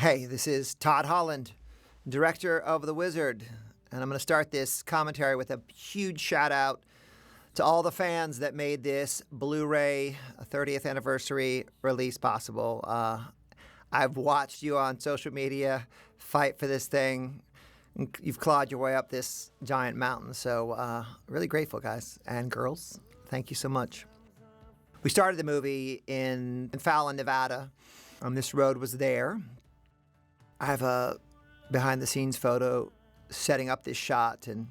Hey, this is Todd Holland, director of The Wizard, and I'm going to start this commentary with a huge shout out to all the fans that made this Blu-ray 30th anniversary release possible. I've watched you on social media fight for this thing. You've clawed your way up this giant mountain, so really grateful, guys and girls. Thank you so much. We started the movie in Fallon, Nevada. This road was there. I have a behind-the-scenes photo setting up this shot, and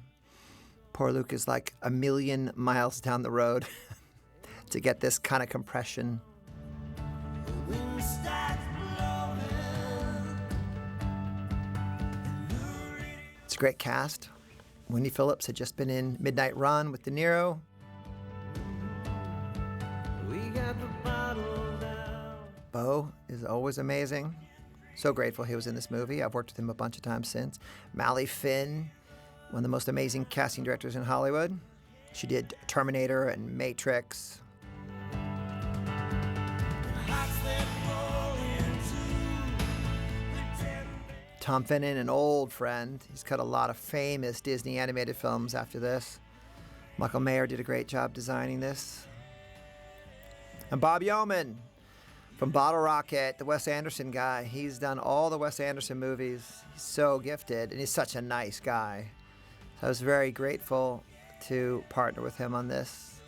poor Luke is like a million miles down the road to get this kind of compression. It's a great cast. Wendy Phillips had just been in Midnight Run with De Niro. Bo is always amazing. So grateful he was in this movie. I've worked with him a bunch of times since. Mally Finn, one of the most amazing casting directors in Hollywood. She did Terminator and Matrix. Tom Finnan, an old friend. He's cut a lot of famous Disney animated films after this. Michael Mayer did a great job designing this. And Bob Yeoman from Bottle Rocket, the Wes Anderson guy. He's done all the Wes Anderson movies. He's so gifted, and he's such a nice guy. So I was very grateful to partner with him on this.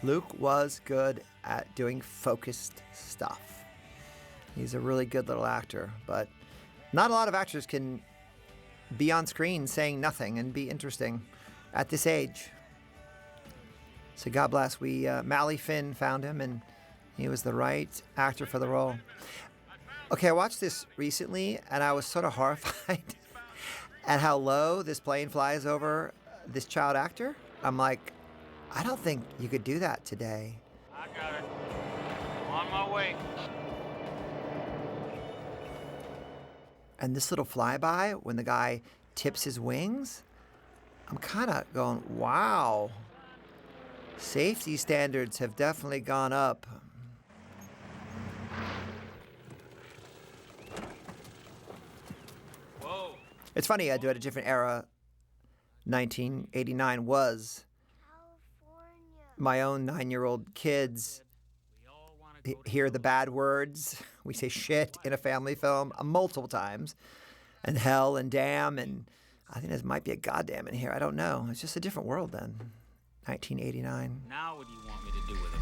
Luke was good at doing focused stuff. He's a really good little actor, but not a lot of actors can be on screen saying nothing and be interesting at this age. So God bless. Mally Finn found him, and he was the right actor for the role. Okay, I watched this recently, and I was sort of horrified at how low this plane flies over this child actor. I'm like, I don't think you could do that today. I got it. I'm on my way. And this little flyby, when the guy tips his wings, I'm kind of going, wow. Safety standards have definitely gone up. Whoa. It's funny, I do it at a different era. 1989 was my own 9-year-old kids hear the bad words. We say shit in a family film multiple times, and hell and damn, and I think there might be a goddamn in here. I don't know. It's just a different world then. 1989. Now what do you want me to do with him?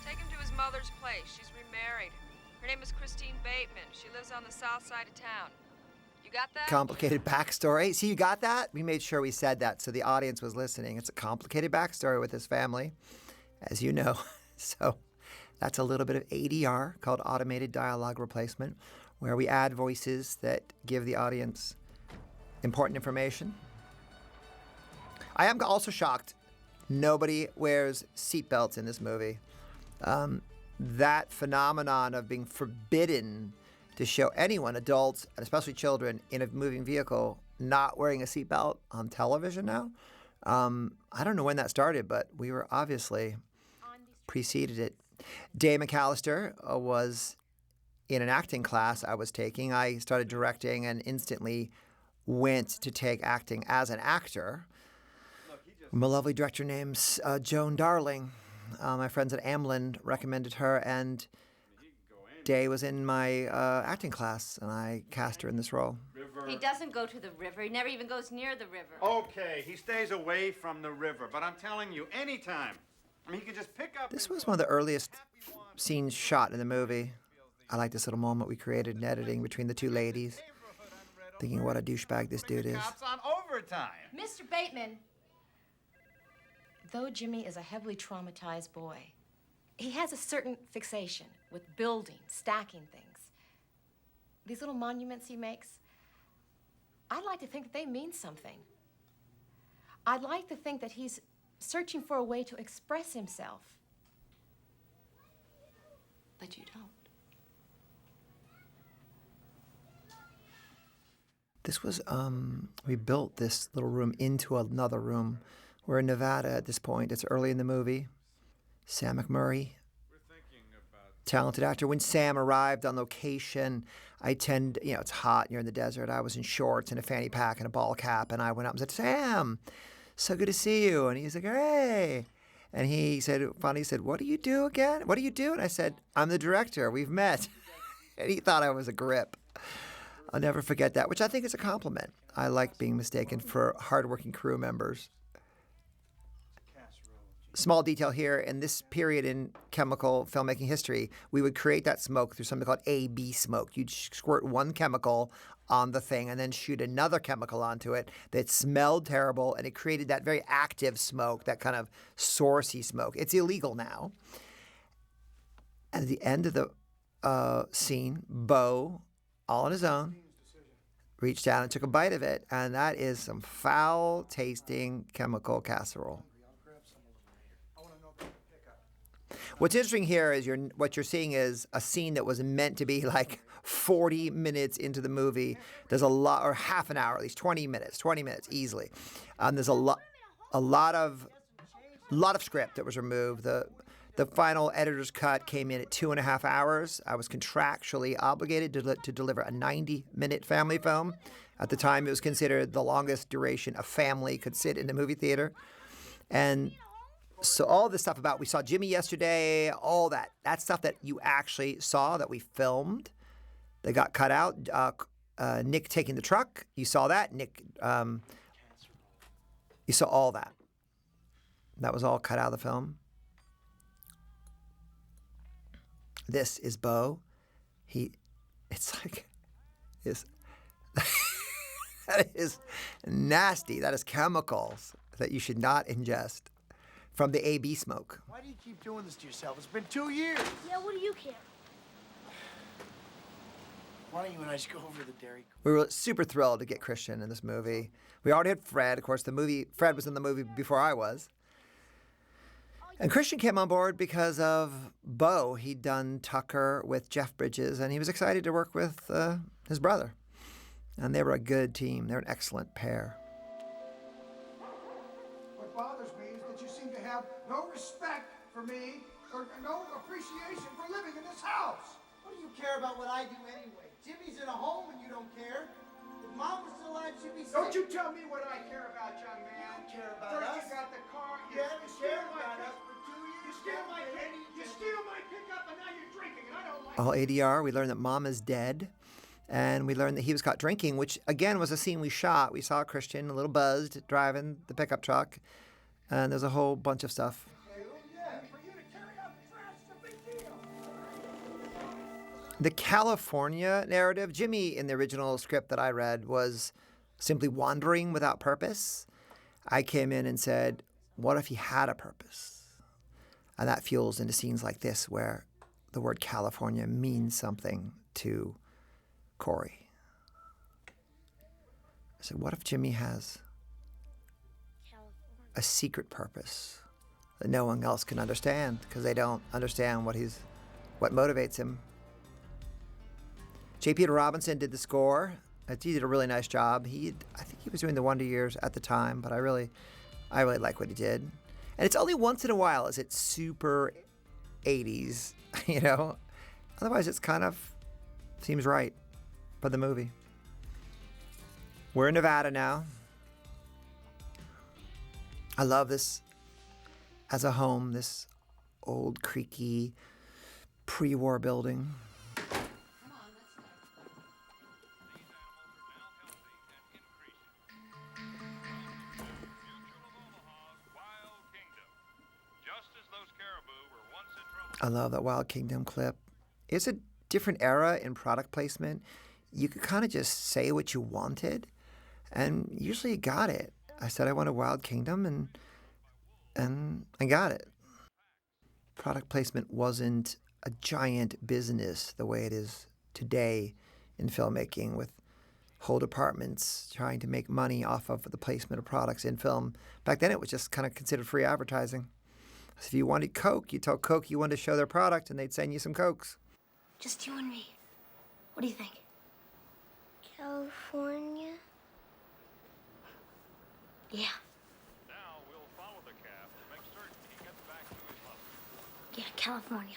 Take him to his mother's place. She's remarried. Her name is Christine Bateman. She lives on the south side of town. You got that? Complicated backstory. See, you got that? We made sure we said that so the audience was listening. It's a complicated backstory with this family, as you know. So that's a little bit of ADR, called Automated Dialogue Replacement, where we add voices that give the audience important information. I am also shocked nobody wears seatbelts in this movie. That phenomenon of being forbidden to show anyone, adults, and especially children, in a moving vehicle not wearing a seatbelt on television now. I don't know when that started, but we were obviously preceded it. Dave McAllister was in an acting class I was taking. I started directing and instantly went to take acting as an actor. A lovely director named Joan Darling. My friends at Amblin recommended her, and Day was in my acting class, and I cast her in this role. He doesn't go to the river. He never even goes near the river. Okay, he stays away from the river, but I'm telling you, anytime. I mean, he could just pick up. This was one of the earliest scenes shot in the movie. I like this little moment we created in editing between the two ladies, thinking what a douchebag this dude is. Cops on overtime. Mr. Bateman, though Jimmy is a heavily traumatized boy, he has a certain fixation with building, stacking things. These little monuments he makes, I'd like to think that they mean something. I'd like to think that he's searching for a way to express himself. But you don't. This was, we built this little room into another room. We're in Nevada at this point. It's early in the movie. Sam McMurray, talented actor. When Sam arrived on location, it's hot, you're in the desert. I was in shorts and a fanny pack and a ball cap, and I went up and said, Sam, so good to see you. And he's like, hey. And he said, finally said, what do you do again? What do you do? And I said, I'm the director. We've met. And he thought I was a grip. I'll never forget that, which I think is a compliment. I like being mistaken for hardworking crew members. Small detail here, in this period in chemical filmmaking history, we would create that smoke through something called A-B smoke. You'd squirt one chemical on the thing and then shoot another chemical onto it that smelled terrible, and it created that very active smoke, that kind of sourcey smoke. It's illegal now. And at the end of the scene, Bo, all on his own, reached down and took a bite of it, and that is some foul-tasting chemical casserole. What's interesting here is what you're seeing is a scene that was meant to be like 40 minutes into the movie. There's a lot, or half an hour at least, 20 minutes easily. There's a lot of script that was removed. The final editor's cut came in at 2.5 hours. I was contractually obligated to deliver a 90-minute family film. At the time, it was considered the longest duration a family could sit in a movie theater. And so all this stuff about, we saw Jimmy yesterday, all that stuff that you actually saw that we filmed, that got cut out. Nick taking the truck, you saw that. Nick, you saw all that. That was all cut out of the film. This is Bo. That is nasty. That is chemicals that you should not ingest from the AB smoke. Why do you keep doing this to yourself? It's been 2 years. Yeah, what do you care? Why don't you and I just go over to the Dairy Queen? We were super thrilled to get Christian in this movie. We already had Fred. Of course, Fred was in the movie before I was. And Christian came on board because of Bo. He'd done Tucker with Jeff Bridges, and he was excited to work with his brother. And they were a good team. They're an excellent pair. What bothers me is that you seem to have no respect for me or no appreciation for living in this house. What do you care about what I do anyway? Jimmy's in a home and you don't care. If Mom was still alive, she'd be sick. Don't you tell me what I care about, young man. You care about First us. you got the car, you care steal about my us for 2 years. You steal my pickup, and now you're drinking, and I don't like All ADR, we learned that Mom is dead. And we learned that he was caught drinking, which, again, was a scene we shot. We saw Christian a little buzzed driving the pickup truck. And there's a whole bunch of stuff. The California narrative, Jimmy, in the original script that I read, was simply wandering without purpose. I came in and said, what if he had a purpose? And that fuels into scenes like this where the word California means something to Corey. I said, what if Jimmy has a secret purpose that no one else can understand because they don't understand what motivates him? J. Peter Robinson did the score. He did a really nice job. I think he was doing the Wonder Years at the time, but I really like what he did. And it's only once in a while is it super 80s, you know? Otherwise, it's kind of seems right for the movie. We're in Nevada now. I love this as a home, this old, creaky, pre-war building. I love that Wild Kingdom clip. It's a different era in product placement. You could kind of just say what you wanted, and usually you got it. I said I wanted Wild Kingdom, and I got it. Product placement wasn't a giant business the way it is today in filmmaking, with whole departments trying to make money off of the placement of products in film. Back then, it was just kind of considered free advertising. So if you wanted Coke, you told Coke you wanted to show their product, and they'd send you some Cokes. Just you and me. What do you think? California? Yeah. Now we'll follow the cab to make certain he gets back to his mother. Yeah, California.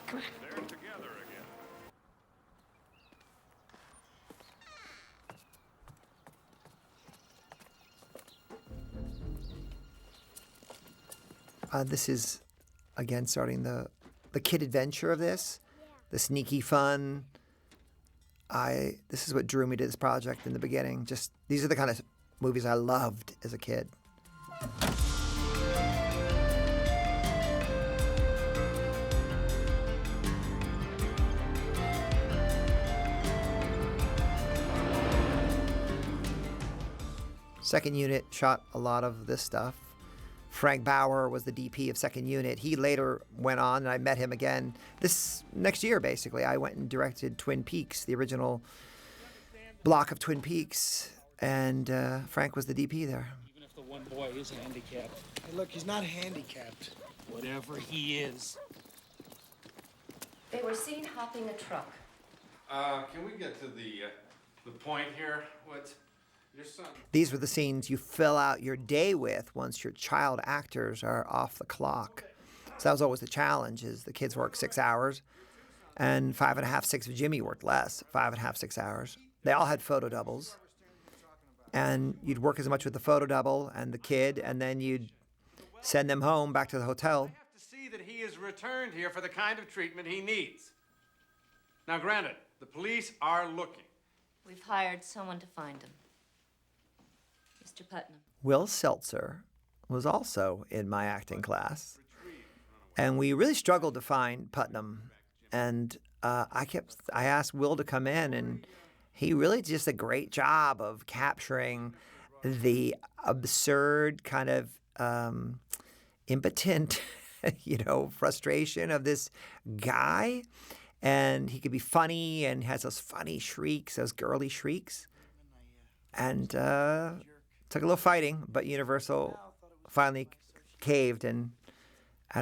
Come on. They're together again. This is, again, starting the kid adventure of this, the sneaky fun. This is what drew me to this project in the beginning. Just these are the kind of movies I loved as a kid. Second Unit shot a lot of this stuff. Frank Bauer was the DP of Second Unit. He later went on, and I met him again this next year, basically. I went and directed Twin Peaks, the original block of Twin Peaks, and Frank was the DP there. Even if the one boy is handicapped. Hey, look, he's not handicapped. Whatever he is. They were seen hopping a truck. Can we get to the point here? What? Your son. These were the scenes you fill out your day with once your child actors are off the clock. So that was always the challenge, is the kids work 6 hours, and 5.5, 6 of Jimmy worked less, 5.5, 6 hours. They all had photo doubles. And you'd work as much with the photo double and the kid, and then you'd send them home back to the hotel. I have to see that he is returned here for the kind of treatment he needs. Now, granted, the police are looking. We've hired someone to find him. Mr. Putnam. Will Seltzer was also in my acting class, and we really struggled to find Putnam. And I asked Will to come in, and he really did just a great job of capturing the absurd kind of impotent, frustration of this guy. And he could be funny and has those funny shrieks, those girly shrieks. And took a little fighting, but Universal finally caved, and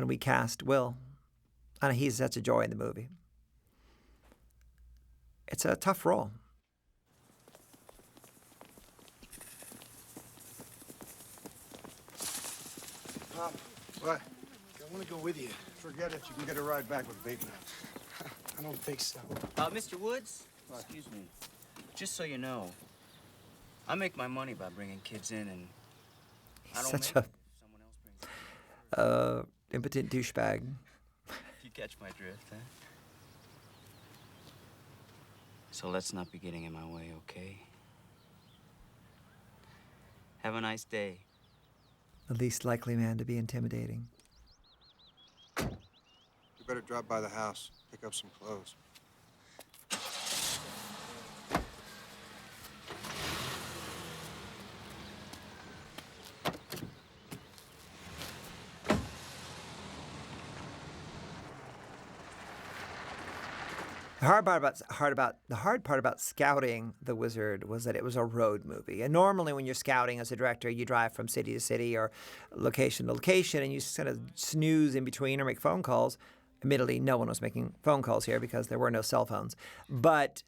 we cast Will. And he's such a joy in the movie. It's a tough role. Pop, what? I want to go with you. Forget it. You can get a ride back with Bateman. I don't think so. Mr. Woods? Excuse me. Just so you know, I make my money by bringing kids in, and I don't Such make it if someone else brings them. impotent douchebag. You catch my drift, huh? So let's not be getting in my way, okay? Have a nice day. The least likely man to be intimidating. You better drop by the house, pick up some clothes. The hard part about Scouting the Wizard was that it was a road movie. And normally when you're scouting as a director, you drive from city to city or location to location, and you sort of snooze in between or make phone calls. Admittedly, no one was making phone calls here because there were no cell phones. But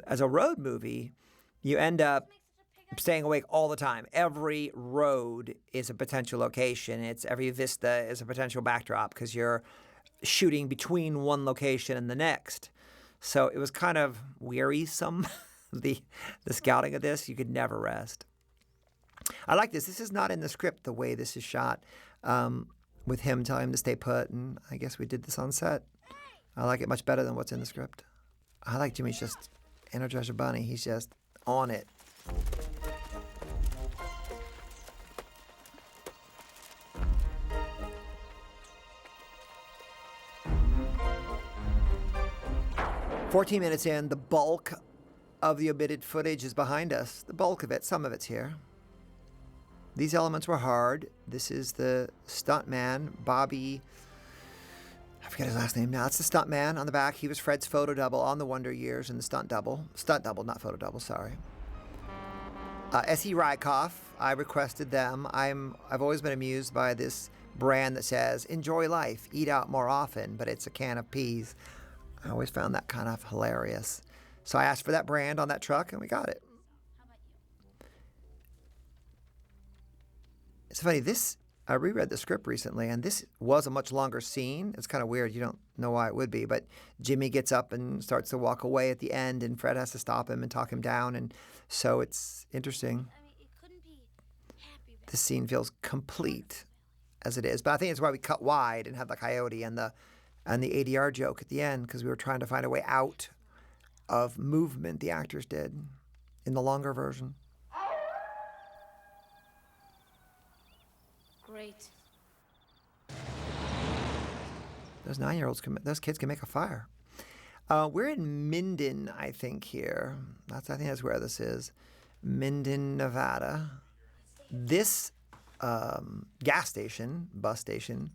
as a road movie, you end up staying awake all the time. Every road is a potential location. Every vista is a potential backdrop because you're shooting between one location and the next. So it was kind of wearisome, the scouting of this. You could never rest. I like this. This is not in the script, the way this is shot, with him telling him to stay put, and I guess we did this on set. I like it much better than what's in the script. I like Jimmy's just Energizer Bunny. He's just on it. "14 minutes in, the bulk of the omitted footage is behind us. The bulk of it, some of it's here. These elements were hard. This is the stuntman, Bobby, I forget his last name now. It's the stuntman on the back. He was Fred's photo double on the Wonder Years and the stunt double, not photo double, sorry. S.E. Rykoff, I requested them. I've always been amused by this brand that says, enjoy life, eat out more often, but it's a can of peas. I always found that kind of hilarious. So I asked for that brand on that truck, and we got it. It's funny, I reread the script recently, and this was a much longer scene. It's kind of weird. You don't know why it would be, but Jimmy gets up and starts to walk away at the end, and Fred has to stop him and talk him down, and so it's interesting. This scene feels complete as it is, but I think it's why we cut wide and have the coyote and the ADR joke at the end, because we were trying to find a way out of movement the actors did in the longer version. Great. Those kids can make a fire. We're in Minden, I think, here. I think that's where this is. Minden, Nevada. This bus station,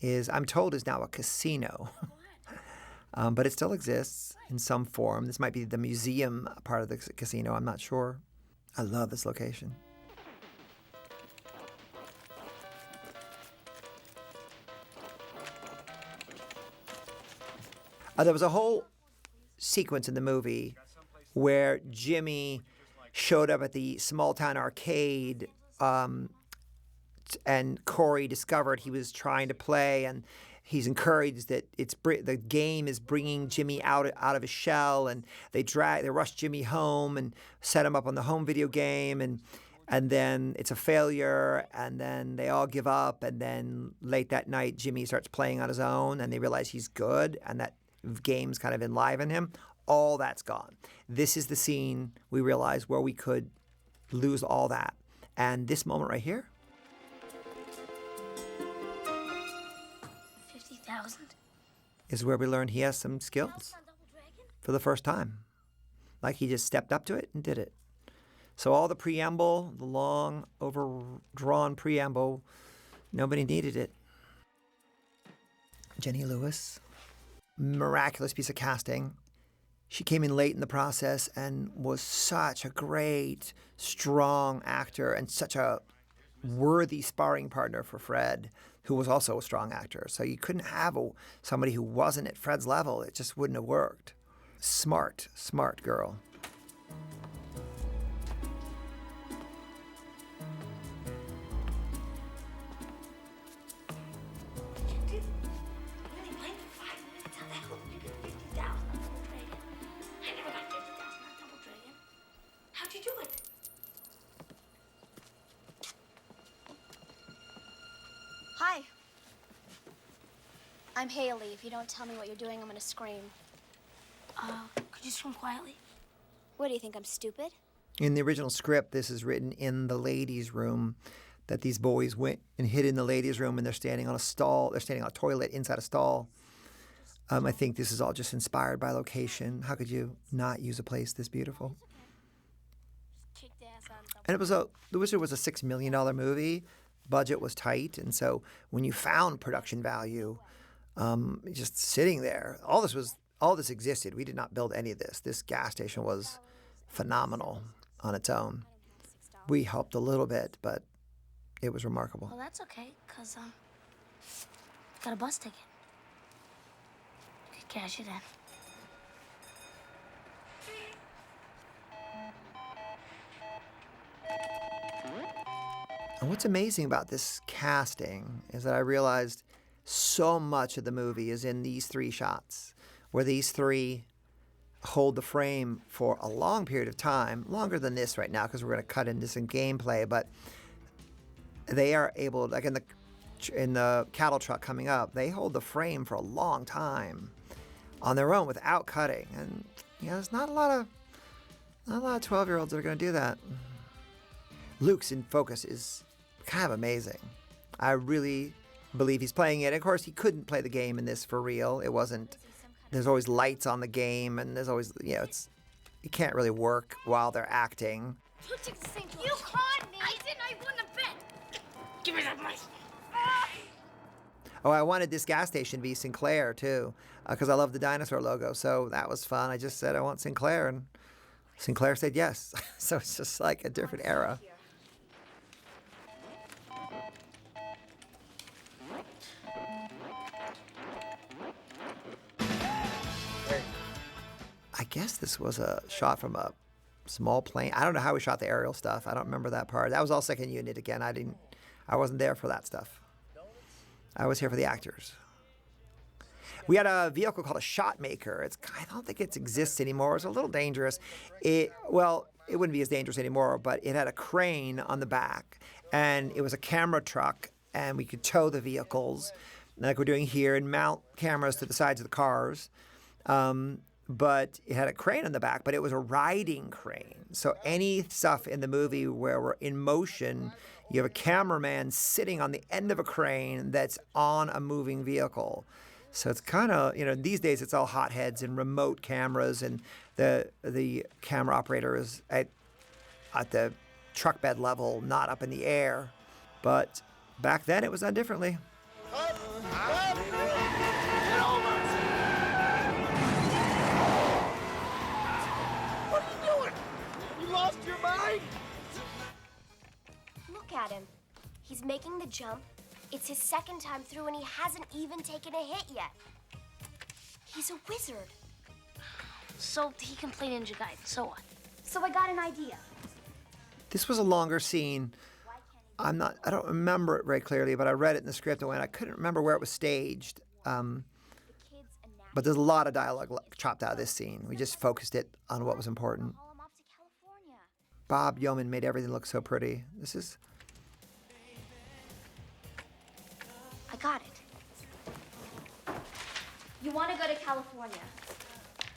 I'm told is now a casino. But it still exists in some form. This might be the museum part of the casino. I'm not sure. I love this location. There was a whole sequence in the movie where Jimmy showed up at the small town arcade, and Corey discovered he was trying to play, and he's encouraged that the game is bringing Jimmy out of his shell, and they rush Jimmy home and set him up on the home video game, and then it's a failure, and then they all give up, and then late that night Jimmy starts playing on his own, and they realize he's good, and that games kind of enliven him. All that's gone. This is the scene we realized where we could lose all that. And this moment right here. 50,000 is where we learned he has some skills for the first time. Like he just stepped up to it and did it. So all the preamble, the long, overdrawn preamble, nobody needed it. Jenny Lewis. Miraculous piece of casting. She came in late in the process and was such a great, strong actor and such a worthy sparring partner for Fred, who was also a strong actor. So you couldn't have somebody who wasn't at Fred's level. It just wouldn't have worked. Smart girl. Hi. I'm Haley. If you don't tell me what you're doing, I'm gonna scream. Could you swim quietly? What, do you think I'm stupid? In the original script, this is written in the ladies' room, that these boys went and hid in the ladies' room, and they're standing on a stall. They're standing on a toilet inside a stall. I think this is all just inspired by location. How could you not use a place this beautiful? And The Wizard was a $6 million movie. Budget was tight, and so when you found production value, just sitting there, all this existed. We did not build any of this. This gas station was phenomenal on its own. We helped a little bit, but it was remarkable. Well, that's okay, because, got a bus ticket. You could cash it in. And what's amazing about this casting is that I realized so much of the movie is in these three shots, where these three hold the frame for a long period of time, longer than this right now, because we're going to cut into some gameplay, but they are able, like in the cattle truck coming up, they hold the frame for a long time on their own without cutting. And there's not a lot of 12-year-olds that are going to do that. Luke's in focus is kind of amazing. I really believe he's playing it. Of course, he couldn't play the game in this for real. It wasn't. There's always lights on the game, and there's always, it can't really work while they're acting. You caught me! I didn't, I wouldn't have bet! Give me that mice! Oh, I wanted this gas station to be Sinclair, too, because I love the dinosaur logo, so that was fun. I just said I want Sinclair, and Sinclair said yes. So it's just like a different era. I guess this was a shot from a small plane. I don't know how we shot the aerial stuff. I don't remember that part. That was all second unit again. I wasn't there for that stuff. I was here for the actors. We had a vehicle called a shot maker. I don't think it exists anymore. It's a little dangerous. It wouldn't be as dangerous anymore, but it had a crane on the back, and it was a camera truck, and we could tow the vehicles, like we're doing here, and mount cameras to the sides of the cars. But it had a crane on the back, but it was a riding crane. So any stuff in the movie where we're in motion, you have a cameraman sitting on the end of a crane that's on a moving vehicle. So it's kind of, these days it's all hot heads and remote cameras, and the camera operator is at the truck bed level, not up in the air. But back then it was done differently. What are you doing? You lost your mind? Look at him. He's making the jump. It's his second time through, and he hasn't even taken a hit yet. He's a wizard. So he can play Ninja Gaiden, so what? So I got an idea. This was a longer scene. I don't remember it very clearly, but I read it in the script and I couldn't remember where it was staged. But there's a lot of dialogue chopped out of this scene. We just focused it on what was important. Bob Yeoman made everything look so pretty. I got it. You want to go to California,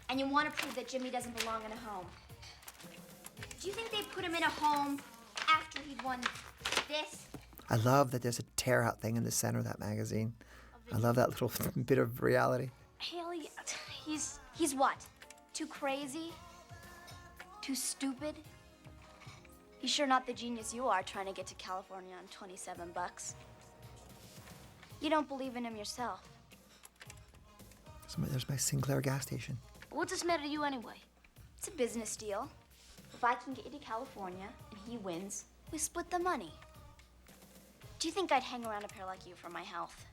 and you want to prove that Jimmy doesn't belong in a home. Do you think they put him in a home after he'd won this? I love that there's a tear out thing in the center of that magazine. I love that little bit of reality. Haley, he's what? Too crazy? Too stupid? He's sure not the genius you are trying to get to California on $27. You don't believe in him yourself. There's my Sinclair gas station. What's this matter to you anyway? It's a business deal. If I can get you to California and he wins, we split the money. Do you think I'd hang around a pair like you for my health?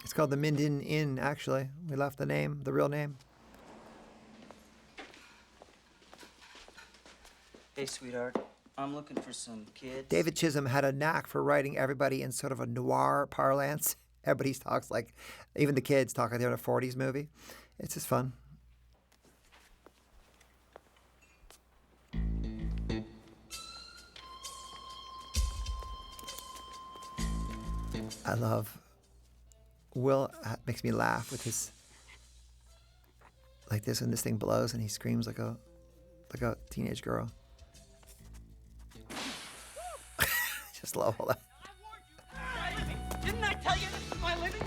It's called the Minden Inn, actually. We left the real name. Hey, sweetheart. I'm looking for some kids. David Chisholm had a knack for writing everybody in sort of a noir parlance. Everybody talks like, even the kids talk like they're in a 40s movie. It's just fun. I love Will. Makes me laugh with his, like this, when this thing blows and he screams like a teenage girl. Just love all that. Didn't I tell you this is my living?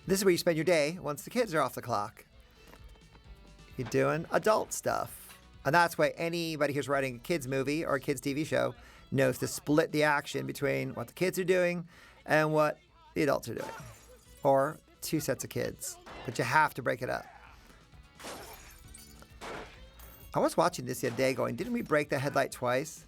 This is where you spend your day once the kids are off the clock. You're doing adult stuff. And that's why anybody who's writing a kids movie or a kids TV show knows to split the action between what the kids are doing and what the adults are doing. Or two sets of kids. But you have to break it up. I was watching this the other day going, didn't we break the headlight twice?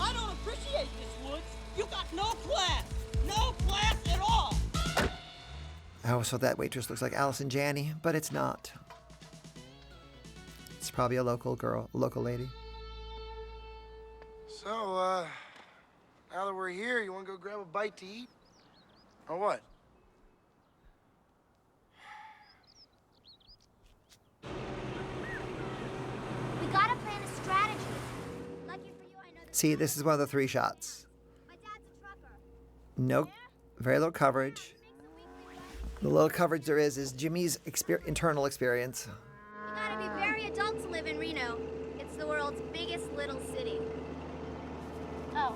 I don't appreciate this, Woods. You got no class. No class at all. I always thought that waitress looks like Allison Janney, but it's not. It's probably a local girl, a local lady. So, now that we're here, you want to go grab a bite to eat? Or what? We gotta plan a strategy. Lucky for you, I know that. See, this is one of the 3 shots. My dad's a trucker. No, very little coverage. The little coverage there is Jimmy's internal experience. You gotta be very adult to live in Reno. It's the world's biggest little city. Oh.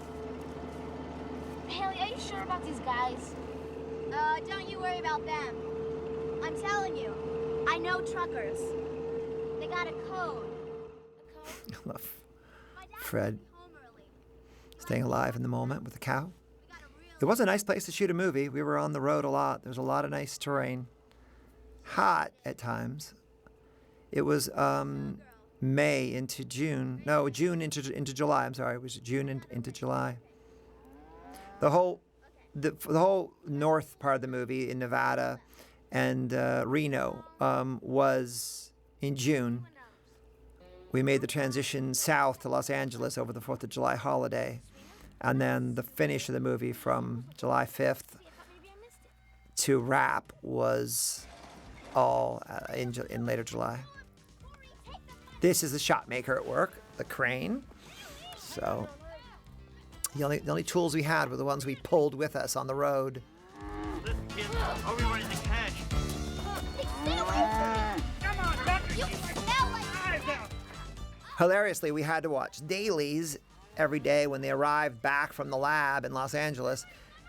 Haley, are you sure about these guys? Don't you worry about them. I'm telling you, I know truckers. They got a code. I love Fred staying alive in the moment with the cow. It was a nice place to shoot a movie. We were on the road a lot. There was a lot of nice terrain. Hot at times. It was May into June. No, June into July. I'm sorry. It was June into July. The whole north part of the movie in Nevada and Reno was in June. We made the transition south to Los Angeles over the 4th of July holiday. And then the finish of the movie from July 5th to wrap was all in later July. This is the shot maker at work, the crane. So the only tools we had were the ones we pulled with us on the road. Listen, kid, are we running the cash? Come on, Hilariously, we had to watch dailies every day when they arrived back from the lab in Los Angeles.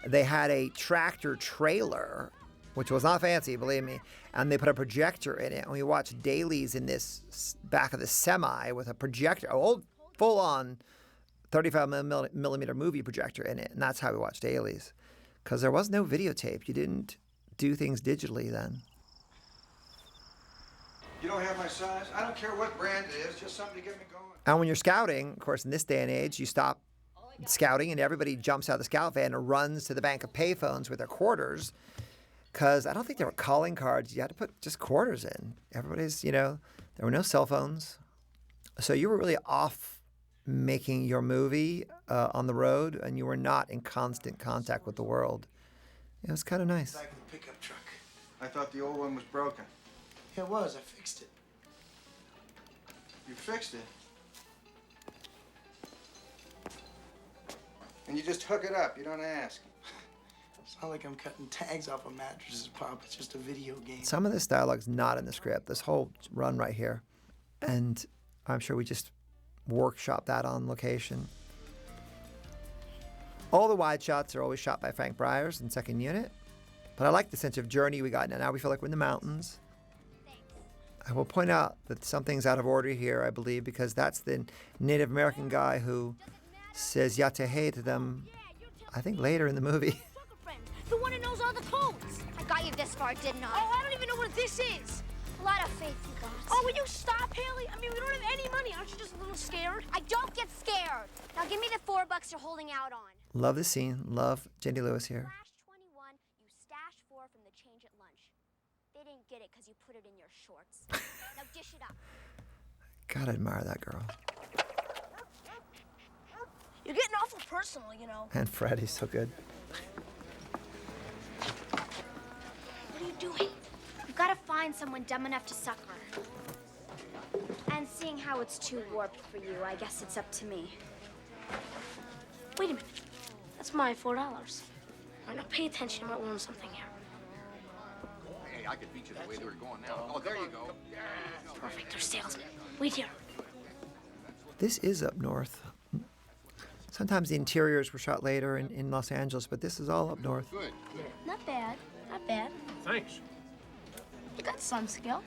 They had a tractor trailer, which was not fancy, believe me, and they put a projector in it. And we watched dailies in this back of the semi with a projector, an old full-on 35 millimeter movie projector in it. And that's how we watched dailies, because there was no videotape. You didn't do things digitally then. You don't have my size? I don't care what brand it is, just something to get me going. And when you're scouting, of course, in this day and age, you stop scouting and everybody jumps out of the scout van and runs to the bank of payphones with their quarters, because I don't think there were calling cards. You had to put just quarters in. Everybody's, there were no cell phones. So you were really off making your movie on the road, and you were not in constant contact with the world. It was kind of nice. Back of the pickup truck. I thought the old one was broken. It was. I fixed it. You fixed it? And you just hook it up. You don't ask. It's not like I'm cutting tags off of mattresses, Pop. It's just a video game. Some of this dialogue's not in the script. This whole run right here. And I'm sure we just workshopped that on location. All the wide shots are always shot by Frank Briers in second unit. But I like the sense of journey we got. Now we feel like we're in the mountains. I will point out that something's out of order here, I believe, because that's the Native American guy who says yatehe to them, I think later in the movie. The one who knows all the codes. I got you this far, didn't I? Oh, I don't even know what this is. A lot of faith you got. Oh, will you stop, Haley? I mean, we don't have any money. Aren't you just a little scared? I don't get scared. Now give me the $4 you're holding out on. Love this scene. Love Jenny Lewis here. Flash 21, you stashed 4 from the change at lunch. They didn't get it because you put it in your shorts. Now dish it up. Gotta admire that girl. You're getting awful personal, And Fred, he's so good. What are you doing? You've got to find someone dumb enough to suck her. And seeing how it's too warped for you, I guess it's up to me. Wait a minute. That's my $4. All right, now pay attention. You might learn something here. Hey, I could beat you the way they were going now. Oh, there you go. Perfect. They're salesmen. Wait here. This is up north. Sometimes the interiors were shot later in Los Angeles, but this is all up north. Good. Not bad. Not bad. Thanks. You got some skill.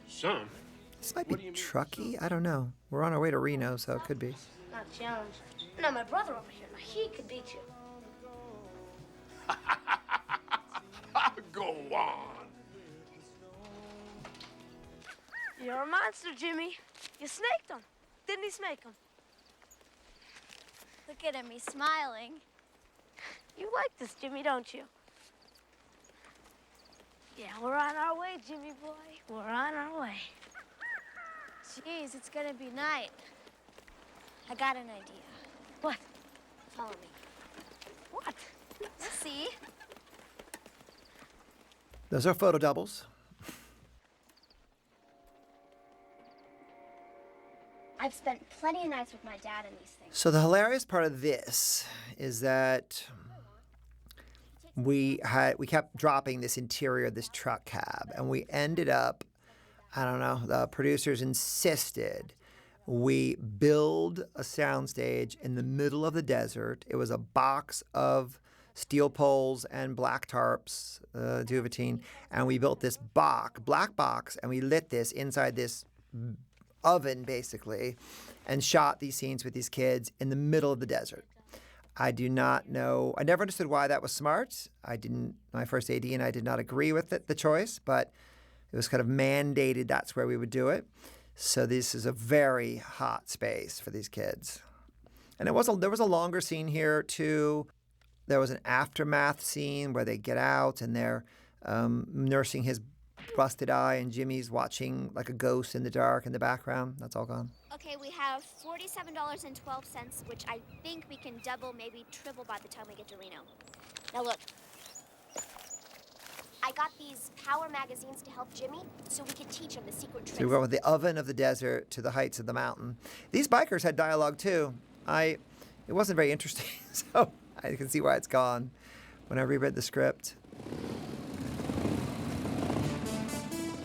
Some? This might be Truckee. I don't know. We're on our way to Reno, so it could be. Not a challenge. Now, my brother over here, now he could beat you. Go on. You're a monster, Jimmy. You snaked him. Didn't he snake him? Look at him, he's smiling. You like this, Jimmy, don't you? Yeah, we're on our way, Jimmy boy. We're on our way. Jeez, it's gonna be night. I got an idea. What? Follow me. What? See? Those are photo doubles. I've spent plenty of nights with my dad in these things. So the hilarious part of this is that we kept dropping this interior of this truck cab, and we ended up, I don't know, the producers insisted we build a soundstage in the middle of the desert. It was a box of steel poles and black tarps, duvetine, and we built this black box, and we lit this inside this oven, basically, and shot these scenes with these kids in the middle of the desert. I do not know. I never understood why that was smart. My first AD and I did not agree with the choice, but it was kind of mandated that's where we would do it. So this is a very hot space for these kids. And there was a longer scene here, too. There was an aftermath scene where they get out and they're nursing his busted eye, and Jimmy's watching like a ghost in the dark in the background. That's all gone. Okay, we have $47.12, which I think we can double, maybe triple by the time we get to Reno. Now look, I got these power magazines to help Jimmy so we could teach him the secret tricks. So we went with the oven of the desert to the heights of the mountain. These bikers had dialogue too. It wasn't very interesting, so I can see why it's gone when I reread the script.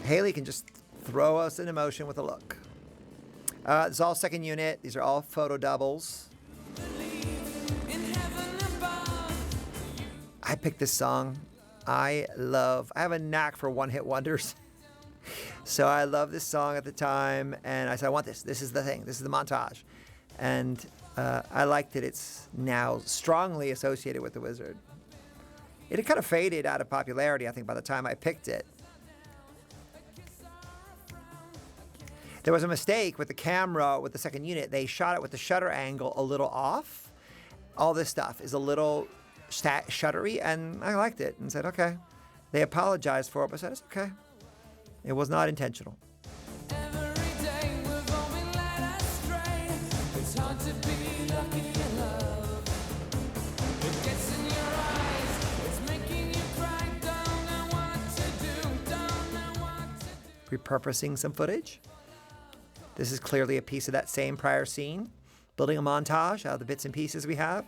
Haley can just throw us in emotion with a look. This is all second unit. These are all photo doubles. I picked this song. I have a knack for one-hit wonders. So I loved this song at the time, and I said, I want this. This is the thing. This is the montage. And I like that it's now strongly associated with The Wizard. It had kind of faded out of popularity, I think, by the time I picked it. There was a mistake with the camera, with the second unit. They shot it with the shutter angle a little off. All this stuff is a little shuttery, and I liked it and said, okay. They apologized for it, but said, it's okay. It was not intentional. Repurposing some footage. This is clearly a piece of that same prior scene, building a montage out of the bits and pieces we have.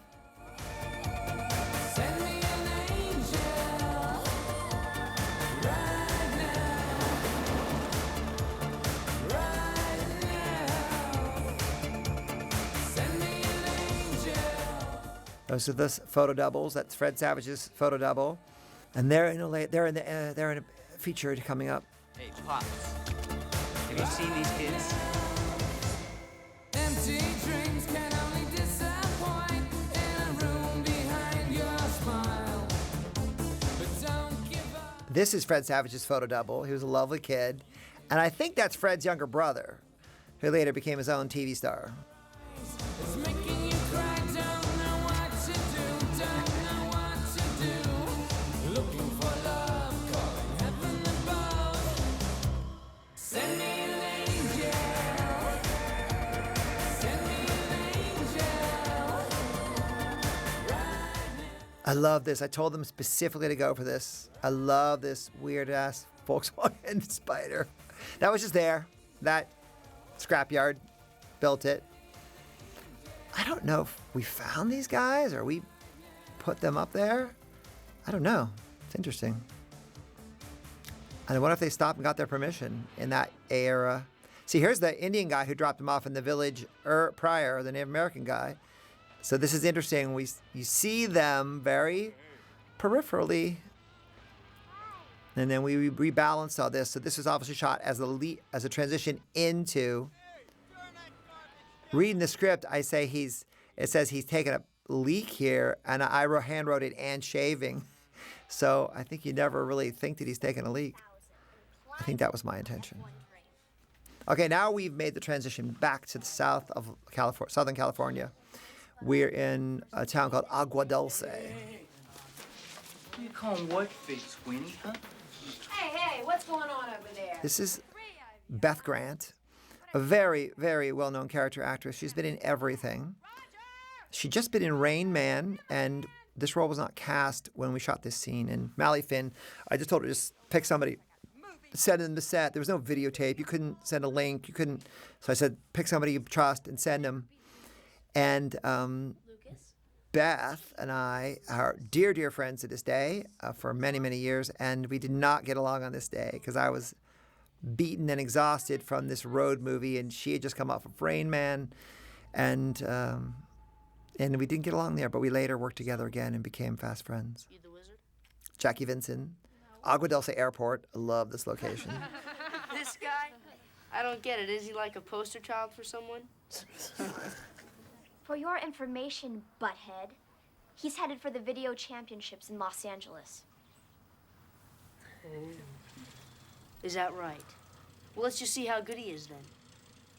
Those are the photo doubles. That's Fred Savage's photo double, and they're in a feature coming up. Hey, Pops, have you seen these kids? Empty dreams can only disappoint in a room behind your smile. But don't give up. This is Fred Savage's photo double. He was a lovely kid, and I think that's Fred's younger brother, who later became his own TV star. It's making you cry, don't know what to do, don't know what to do. Looking for love, calling heaven above. Send me an angel. Send me an angel. I love this. I told them specifically to go for this. I love this weird-ass Volkswagen Spider. That was just there. That scrapyard built it. I don't know if we found these guys or we put them up there. I don't know. It's interesting. And I wonder if they stopped and got their permission in that era. See, here's the Indian guy who dropped them off in the village prior, the Native American guy. So this is interesting. You see them very peripherally. And then we rebalanced all this. So this was obviously shot as a transition into. Reading the script, it says he's taken a leak here, and I hand wrote it and shaving. So I think you never really think that he's taken a leak. I think that was my intention. Okay, now we've made the transition back to the south of Southern California. We're in a town called Agua Dulce. What do you call what fake, Sweeney, huh? Hey, what's going on over there? This is Beth Grant, a very, very well-known character actress. She's been in everything. She'd just been in Rain Man, and this role was not cast when we shot this scene. And Mally Finn, I just told her, just pick somebody, send them the set. There was no videotape. You couldn't send a link. You couldn't. So I said, pick somebody you trust and send them. And Beth and I are dear, dear friends to this day for many, many years. And we did not get along on this day because I was beaten and exhausted from this road movie, and she had just come off of Rain Man, and we didn't get along there, but we later worked together again and became fast friends. You the wizard? Jackie Vincent, Agua Dulce Airport. I love this location. This guy? I don't get it. Is he like a poster child for someone? For your information, butthead, he's headed for the video championships in Los Angeles. Is that right? Well, let's just see how good he is then.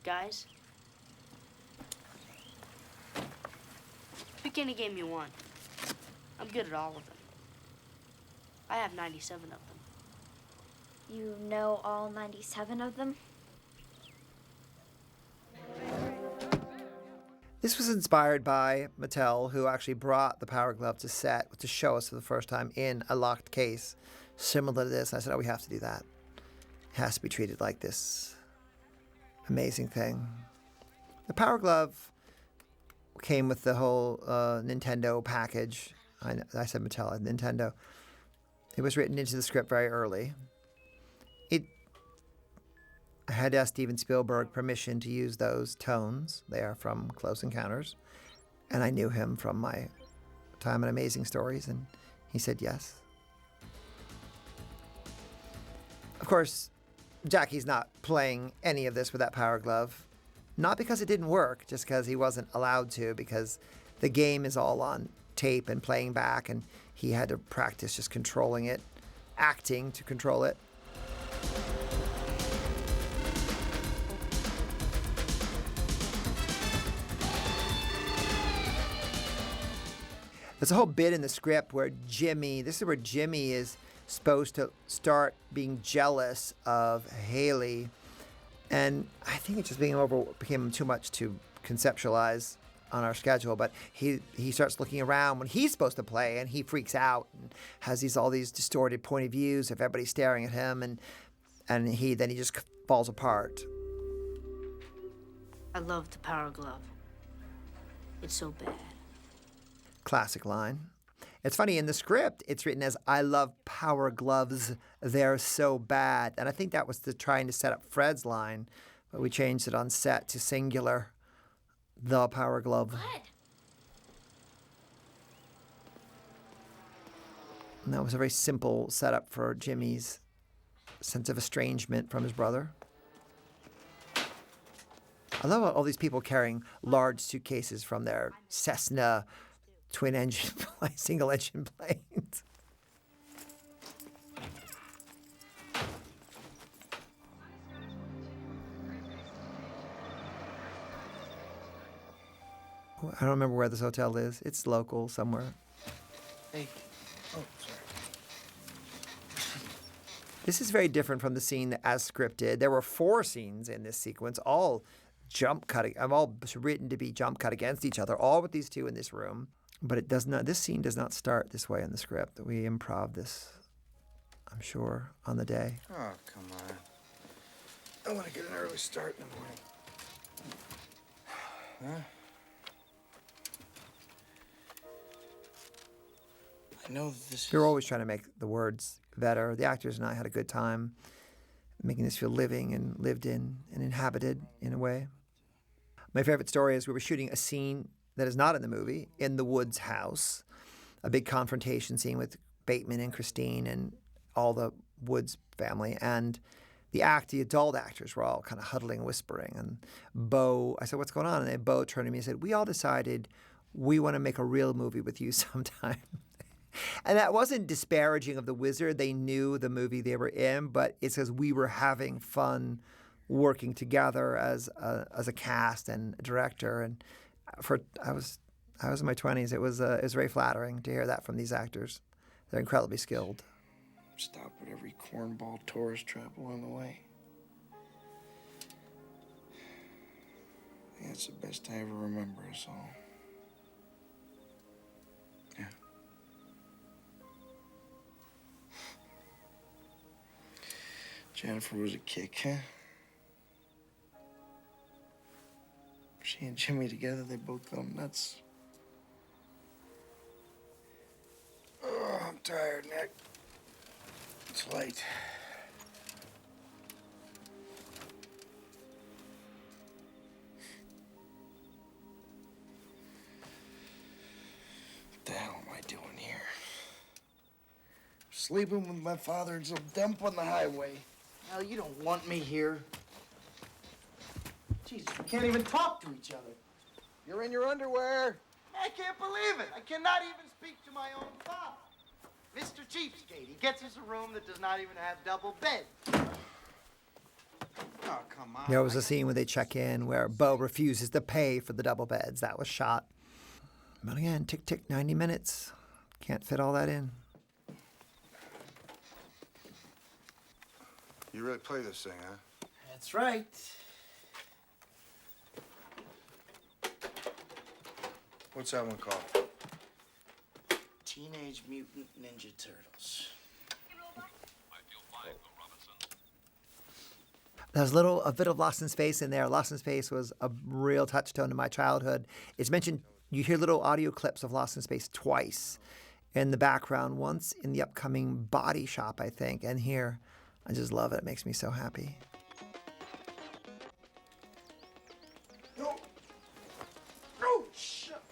Guys? Pick any game you want. I'm good at all of them. I have 97 of them. You know all 97 of them? This was inspired by Mattel, who actually brought the Power Glove to set to show us for the first time in a locked case similar to this. And I said, oh, we have to do that. It has to be treated like this amazing thing. The Power Glove came with the whole Nintendo package. I said Mattel, Nintendo. It was written into the script very early. I had to ask Steven Spielberg permission to use those tones. They are from Close Encounters. And I knew him from my time at Amazing Stories, and he said yes. Of course, Jackie's not playing any of this with that Power Glove. Not because it didn't work, just because he wasn't allowed to, because the game is all on tape and playing back, and he had to practice just controlling it, acting to control it. There's a whole bit in the script where this is where Jimmy is supposed to start being jealous of Haley. And I think it just became too much to conceptualize on our schedule. But he starts looking around when he's supposed to play, and he freaks out and has all these distorted point of views of everybody staring at him, and he just falls apart. I love the Power Glove. It's so bad. Classic line. It's funny, in the script, it's written as, I love Power Gloves, they're so bad. And I think that was trying to set up Fred's line, but we changed it on set to singular, the Power Glove. What? And that was a very simple setup for Jimmy's sense of estrangement from his brother. I love all these people carrying large suitcases from their Cessna twin-engine, single-engine planes. I don't remember where this hotel is. It's local somewhere. Hey. Oh, sorry. This is very different from the scene as scripted. There were 4 scenes in this sequence, all jump cutting. I'm all written to be jump cut against each other, all with these two in this room. But it does not. This scene does not start this way in the script. We improv this, I'm sure, on the day. Oh, come on. I want to get an early start in the morning. Huh? I know this. We were always trying to make the words better. The actors and I had a good time making this feel living and lived in and inhabited in a way. My favorite story is we were shooting a scene that is not in the movie, in the Woods house, a big confrontation scene with Bateman and Christine and all the Woods family. And the adult actors were all kind of huddling, whispering. And Bo, I said, what's going on? And then Bo turned to me and said, we all decided we want to make a real movie with you sometime. And that wasn't disparaging of the Wizard. They knew the movie they were in, but it says we were having fun working together as a cast and a director. And I was in my 20s. It was very flattering to hear that from these actors. They're incredibly skilled. Stop at every cornball tourist trap along the way. I think that's the best I ever remember us all. Yeah. Jennifer was a kick, huh? She and Jimmy together, they both go nuts. Oh, I'm tired, Nick. It's late. What the hell am I doing here? Sleeping with my father in some dump on the highway. Hell, you don't want me here. Jesus, we can't even talk to each other. You're in your underwear. I can't believe it. I cannot even speak to my own father. Mr. Cheapskate, he gets us a room that does not even have double beds. Oh, come on. There was a scene where they check in where Bo refuses to pay for the double beds. That was shot. But again, tick, tick, 90 minutes. Can't fit all that in. You really play this thing, huh? That's right. What's that one called? Teenage Mutant Ninja Turtles. There's a bit of Lost in Space in there. Lost in Space was a real touchstone in my childhood. It's mentioned, you hear little audio clips of Lost in Space twice in the background, once in the upcoming Body Shop, I think, and here. I just love it. It makes me so happy. No, shut.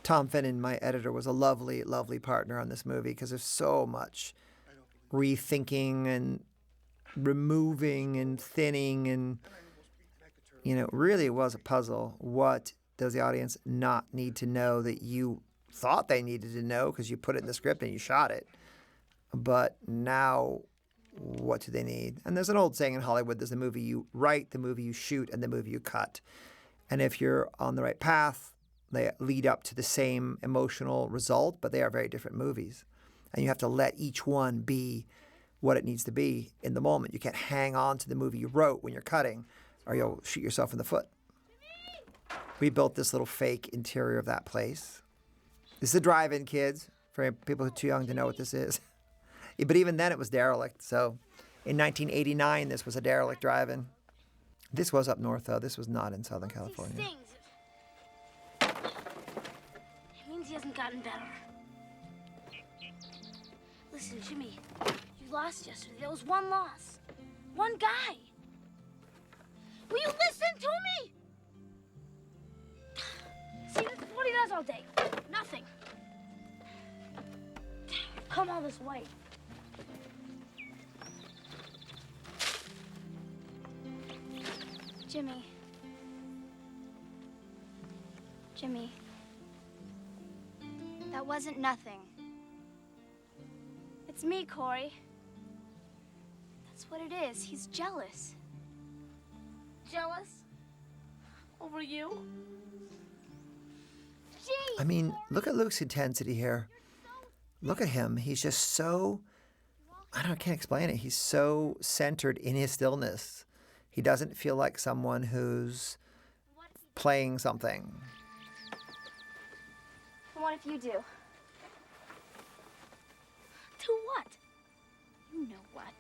Tom Finnan, my editor, was a lovely, lovely partner on this movie because there's so much rethinking and removing and thinning and, really it was a puzzle. What does the audience not need to know that you thought they needed to know because you put it in the script and you shot it? But now, what do they need? And there's an old saying in Hollywood, there's the movie you write, the movie you shoot, and the movie you cut. And if you're on the right path, they lead up to the same emotional result, but they are very different movies. And you have to let each one be what it needs to be in the moment. You can't hang on to the movie you wrote when you're cutting, or you'll shoot yourself in the foot. We built this little fake interior of that place. This is a drive-in, kids, for people who are too young to know what this is. But even then, it was derelict. So in 1989, this was a derelict drive-in. This was up north, though. This was not in Southern California. He stings. It means he hasn't gotten better. Listen, Jimmy, you lost yesterday. There was one loss. One guy. Will you listen to me? See, this is what he does all day. Nothing. Come all this way. Jimmy. Jimmy. That wasn't nothing. It's me, Corey. That's what it is. He's jealous. Jealous? Over you? Jeez! I mean, look at Luke's intensity here. Look at him. He's just so, I can't explain it. He's so centered in his stillness. He doesn't feel like someone who's playing something. What if you do? Do what? You know what.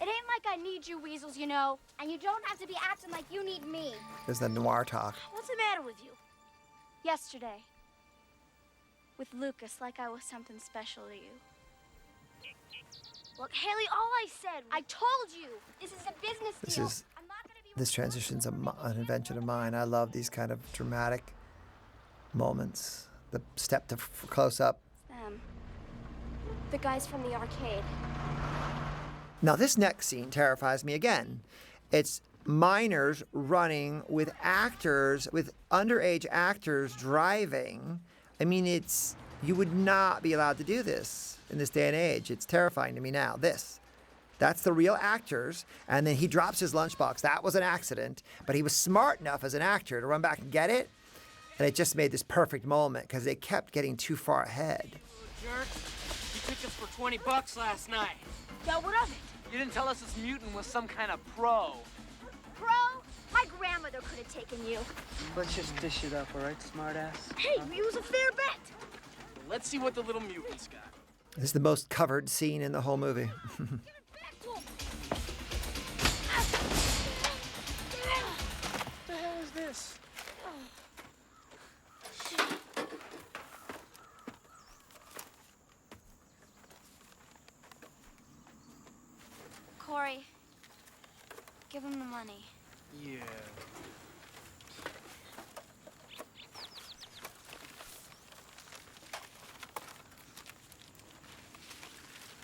It ain't like I need you weasels, you know. And you don't have to be acting like you need me. There's the noir talk. What's the matter with you? Yesterday. With Lucas, like I was something special to you. Look, Haley, all I said... I told you! This is a business deal. This transition's an invention of mine. I love these kind of dramatic moments. The step to close up. Them. The guys from the arcade. Now this next scene terrifies me again. It's minors running with actors, with underage actors driving. I mean, you would not be allowed to do this in this day and age. It's terrifying to me now. That's the real actors. And then he drops his lunchbox. That was an accident, but he was smart enough as an actor to run back and get it. And it just made this perfect moment because they kept getting too far ahead. Jerk, you took us for $20 last night. Yeah, what of it? You didn't tell us this mutant was some kind of pro. Pro? My grandmother could have taken you. Let's just dish it up, all right, smartass? Hey, it was a fair bet. Well, let's see what the little mutant's got. This is the most covered scene in the whole movie. What the hell is this? Corey, give him the money. Yeah.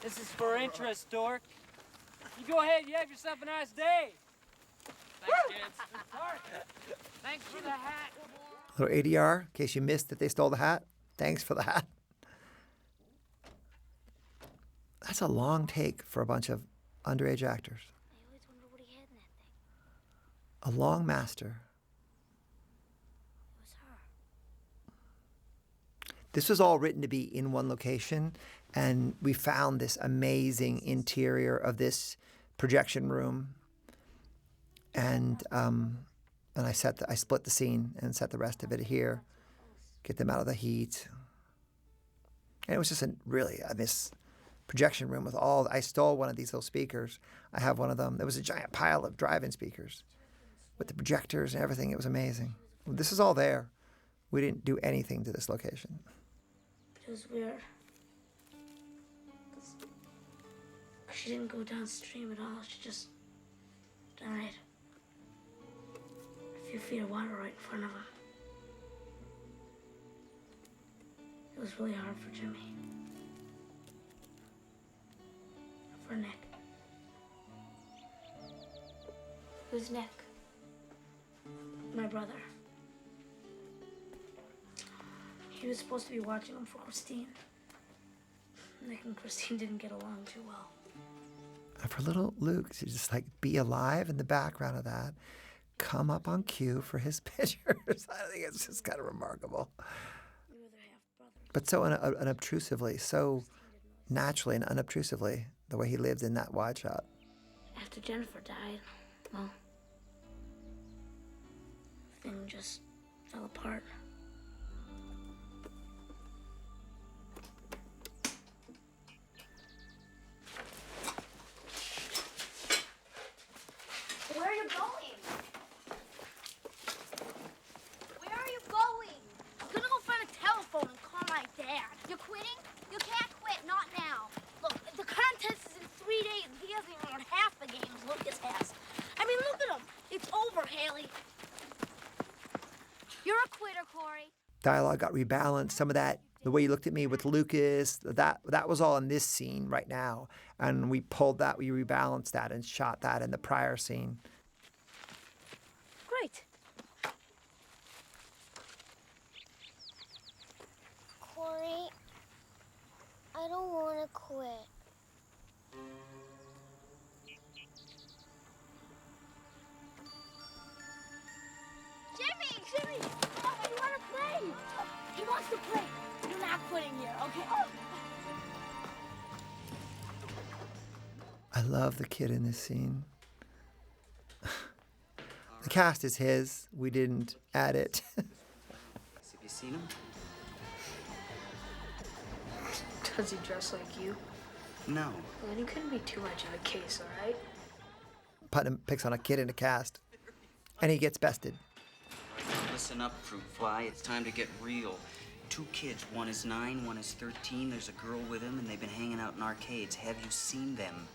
This is for interest, dork. You go ahead. You have yourself a nice day. Thanks, kids. Sorry. Thanks for the hat. Little ADR, in case you missed that they stole the hat. Thanks for the hat. That's a long take for a bunch of underage actors. I always wonder what he had in that thing. A long master. It was her. This was all written to be in one location, and we found this amazing interior of this projection room. And I split the scene and set the rest of it here, get them out of the heat. And it was just this projection room with I stole one of these little speakers. I have one of them. There was a giant pile of drive-in speakers with the projectors and everything. It was amazing. This is all there. We didn't do anything to this location. It was weird. 'Cause she didn't go downstream at all. She just died. A few feet of water right in front of her. It was really hard for Jimmy. For Nick. Who's Nick? My brother. He was supposed to be watching him for Christine. Nick and Christine didn't get along too well. And for little Luke to just be alive in the background of that, come up on cue for his pictures. I think it's just kind of remarkable. But so unobtrusively, so naturally and unobtrusively, the way he lived in that wide shot. After Jennifer died, well, the thing just fell apart. Where are you going? Where are you going? I'm gonna go find a telephone and call my dad. You're quitting? You can't quit, not now. Look, the contest is in 3 days. He hasn't even won half the games Lucas has. I mean, look at him. It's over, Haley. You're a quitter, Corey. Dialogue got rebalanced. Some of that, the way you looked at me with Lucas, that was all in this scene right now. And we pulled that, we rebalanced that and shot that in the prior scene. Great. Corey, I don't want to quit. Jimmy! Oh, you want to play? He wants to play. You're not quitting here, okay? Oh. I love the kid in this scene. The cast is his. We didn't add it. Have you seen him? Does he dress like you? No. Well, then he couldn't be too much of a case, all right? Putnam picks on a kid in a cast, and he gets bested. Listen up, fruit fly. It's time to get real. 2 kids. One is 9, one is 13. There's a girl with him, and they've been hanging out in arcades. Have you seen them?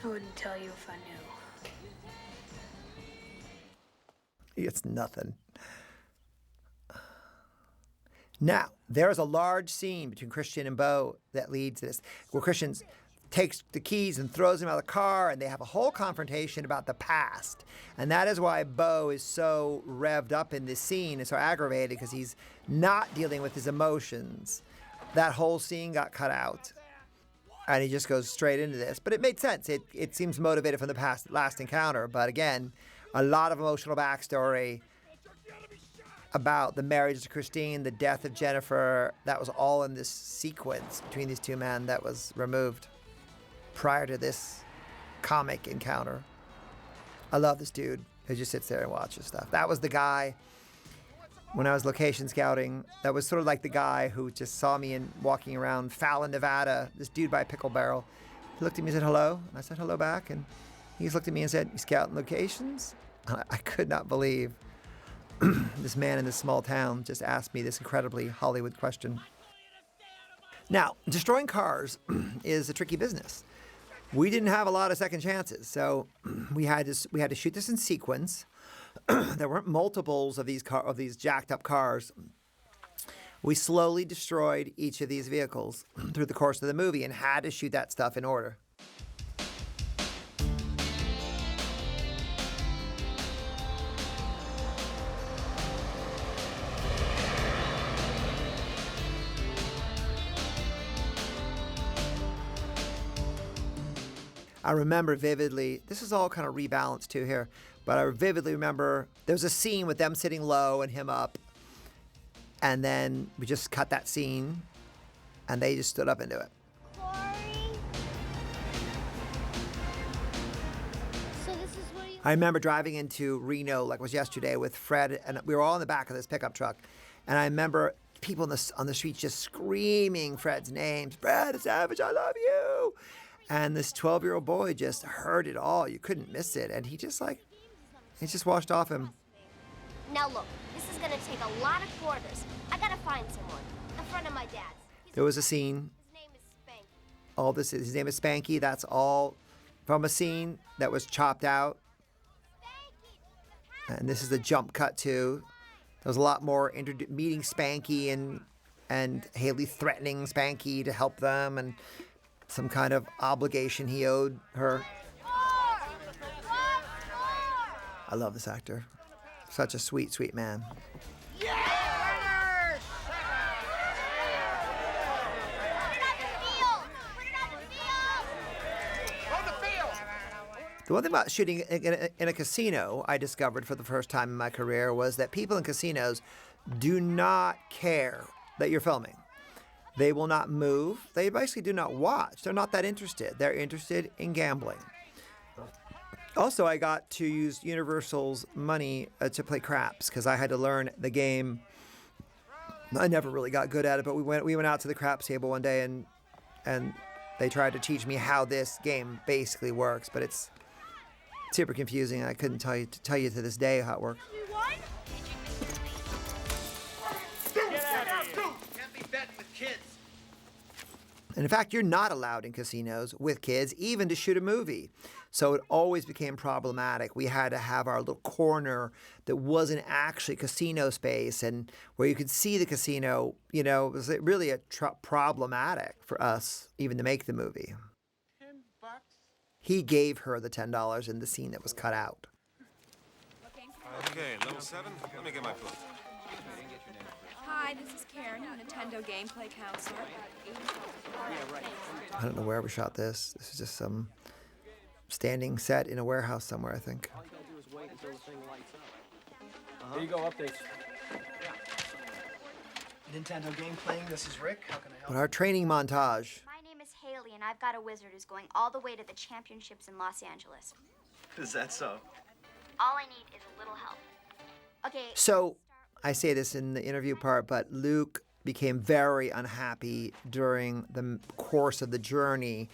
I wouldn't tell you if I knew. It's nothing. Now, there is a large scene between Christian and Bo that leads to this, where Christian takes the keys and throws them out of the car, and they have a whole confrontation about the past. And that is why Bo is so revved up in this scene and so aggravated, because he's not dealing with his emotions. That whole scene got cut out, and he just goes straight into this. But it made sense. It seems motivated from the last encounter. But again, a lot of emotional backstory about the marriage to Christine, the death of Jennifer. That was all in this sequence between these two men that was removed prior to this comic encounter. I love this dude who just sits there and watches stuff. That was the guy, when I was location scouting, that was sort of like the guy who just saw me walking around Fallon, Nevada, this dude by Pickle Barrel. He looked at me and said hello, and I said hello back, and he just looked at me and said, "You scouting locations?" I could not believe this man in this small town just asked me this incredibly Hollywood question. Now, destroying cars is a tricky business. We didn't have a lot of second chances, so we had to shoot this in sequence. There weren't multiples of these jacked up cars. We slowly destroyed each of these vehicles through the course of the movie and had to shoot that stuff in order. I remember vividly, this is all kind of rebalanced too here, but I vividly remember there was a scene with them sitting low and him up, and then we just cut that scene, and they just stood up into it. So this is where you... I remember driving into Reno like it was yesterday with Fred, and we were all in the back of this pickup truck, and I remember people on the streets just screaming Fred's names. Fred Savage, I love you. And this 12-year-old boy just heard it all. You couldn't miss it. And he just washed off him. Now look, this is gonna take a lot of quarters. I gotta find someone. A friend of my dad's. There was a scene. His name is Spanky. That's all from a scene that was chopped out. And this is the jump cut too. There was a lot more meeting Spanky and Haley threatening Spanky to help them and some kind of obligation he owed her. I love this actor. Such a sweet, sweet man. The one thing about shooting in a casino I discovered for the first time in my career was that people in casinos do not care that you're filming. They will not move. They basically do not watch. They're not that interested. They're interested in gambling. Also, I got to use Universal's money to play craps because I had to learn the game. I never really got good at it, but we went out to the craps table one day and they tried to teach me how this game basically works, but it's super confusing. I couldn't tell you to this day how it works. Can't be betting with kids. And in fact, you're not allowed in casinos with kids, even to shoot a movie. So it always became problematic. We had to have our little corner that wasn't actually casino space and where you could see the casino. You know, it was really problematic for us even to make the movie. $10? He gave her the $10 in the scene that was cut out. Okay, level 7. Let me get my food. Hi, this is Karen, Nintendo gameplay counselor. I don't know where we shot this. This is just some standing set in a warehouse somewhere, I think. There you go, updates. Nintendo game playing. This is Rick. How can I help? But our training montage. My name is Haley, and I've got a wizard who's going all the way to the championships in Los Angeles. Is that so? All I need is a little help. Okay. So I say this in the interview part, but Luke became very unhappy during the course of the journey,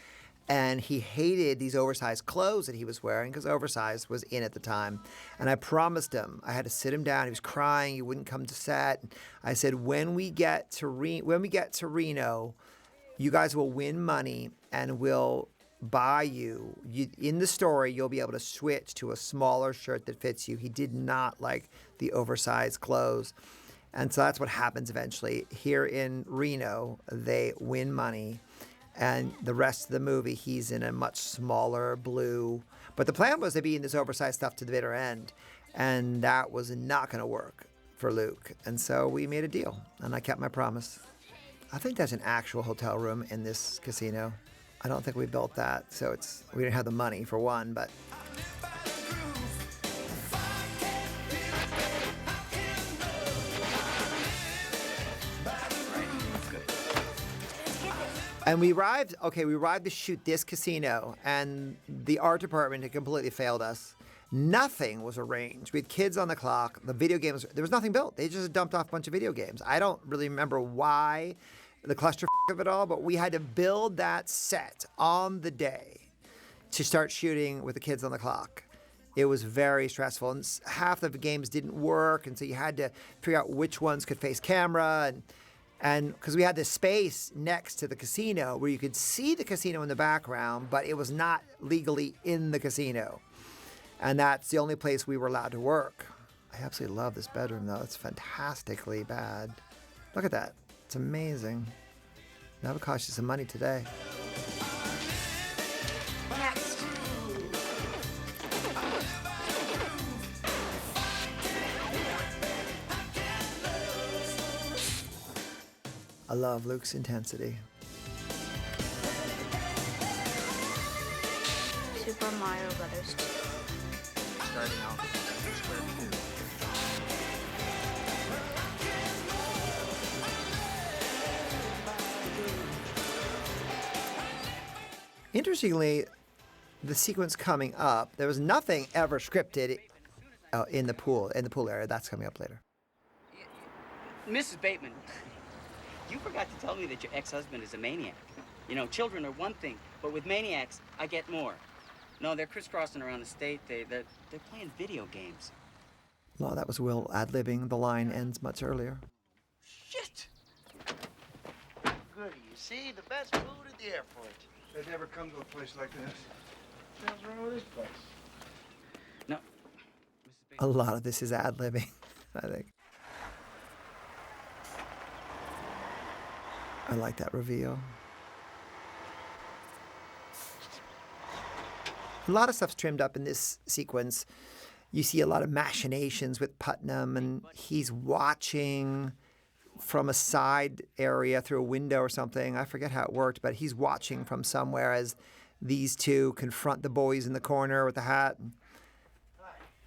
and he hated these oversized clothes that he was wearing because oversized was in at the time. And I promised him, I had to sit him down. He was crying. He wouldn't come to set. I said, when we get to Reno, you guys will win money and we'll buy you. In the story, you'll be able to switch to a smaller shirt that fits you. He did not like the oversized clothes. And so that's what happens eventually. Here in Reno, they win money. And the rest of the movie, he's in a much smaller blue. But the plan was to be in this oversized stuff to the bitter end. And that was not going to work for Luke. And so we made a deal. And I kept my promise. I think there's an actual hotel room in this casino. I don't think we built that. So we didn't have the money for one, but... And we arrived to shoot this casino, and the art department had completely failed us. Nothing was arranged. We had kids on the clock. The video games, there was nothing built. They just dumped off a bunch of video games. I don't really remember why, the cluster of it all, but we had to build that set on the day to start shooting with the kids on the clock. It was very stressful, and half the games didn't work, and so you had to figure out which ones could face camera, and because we had this space next to the casino where you could see the casino in the background, but it was not legally in the casino. And that's the only place we were allowed to work. I absolutely love this bedroom, though. It's fantastically bad. Look at that. It's amazing. That would cost you some money today. Next. I love Luke's intensity. Super Mario Brothers 2. Starting out with Square 2. Interestingly, the sequence coming up, there was nothing ever scripted in the pool area. That's coming up later. Mrs. Bateman, you forgot to tell me that your ex-husband is a maniac. You know, children are one thing, but with maniacs, I get more. No, they're crisscrossing around the state. They're playing video games. Well, that was Will ad-libbing. The line ends much earlier. Shit! Goody, you see? The best food at the airport. I'd never come to a place like this. What's wrong with this place? No. A lot of this is ad-libbing, I think. I like that reveal. A lot of stuff's trimmed up in this sequence. You see a lot of machinations with Putnam, and he's watching from a side area through a window or something. I forget how it worked, but he's watching from somewhere as these two confront the boys in the corner with the hat. And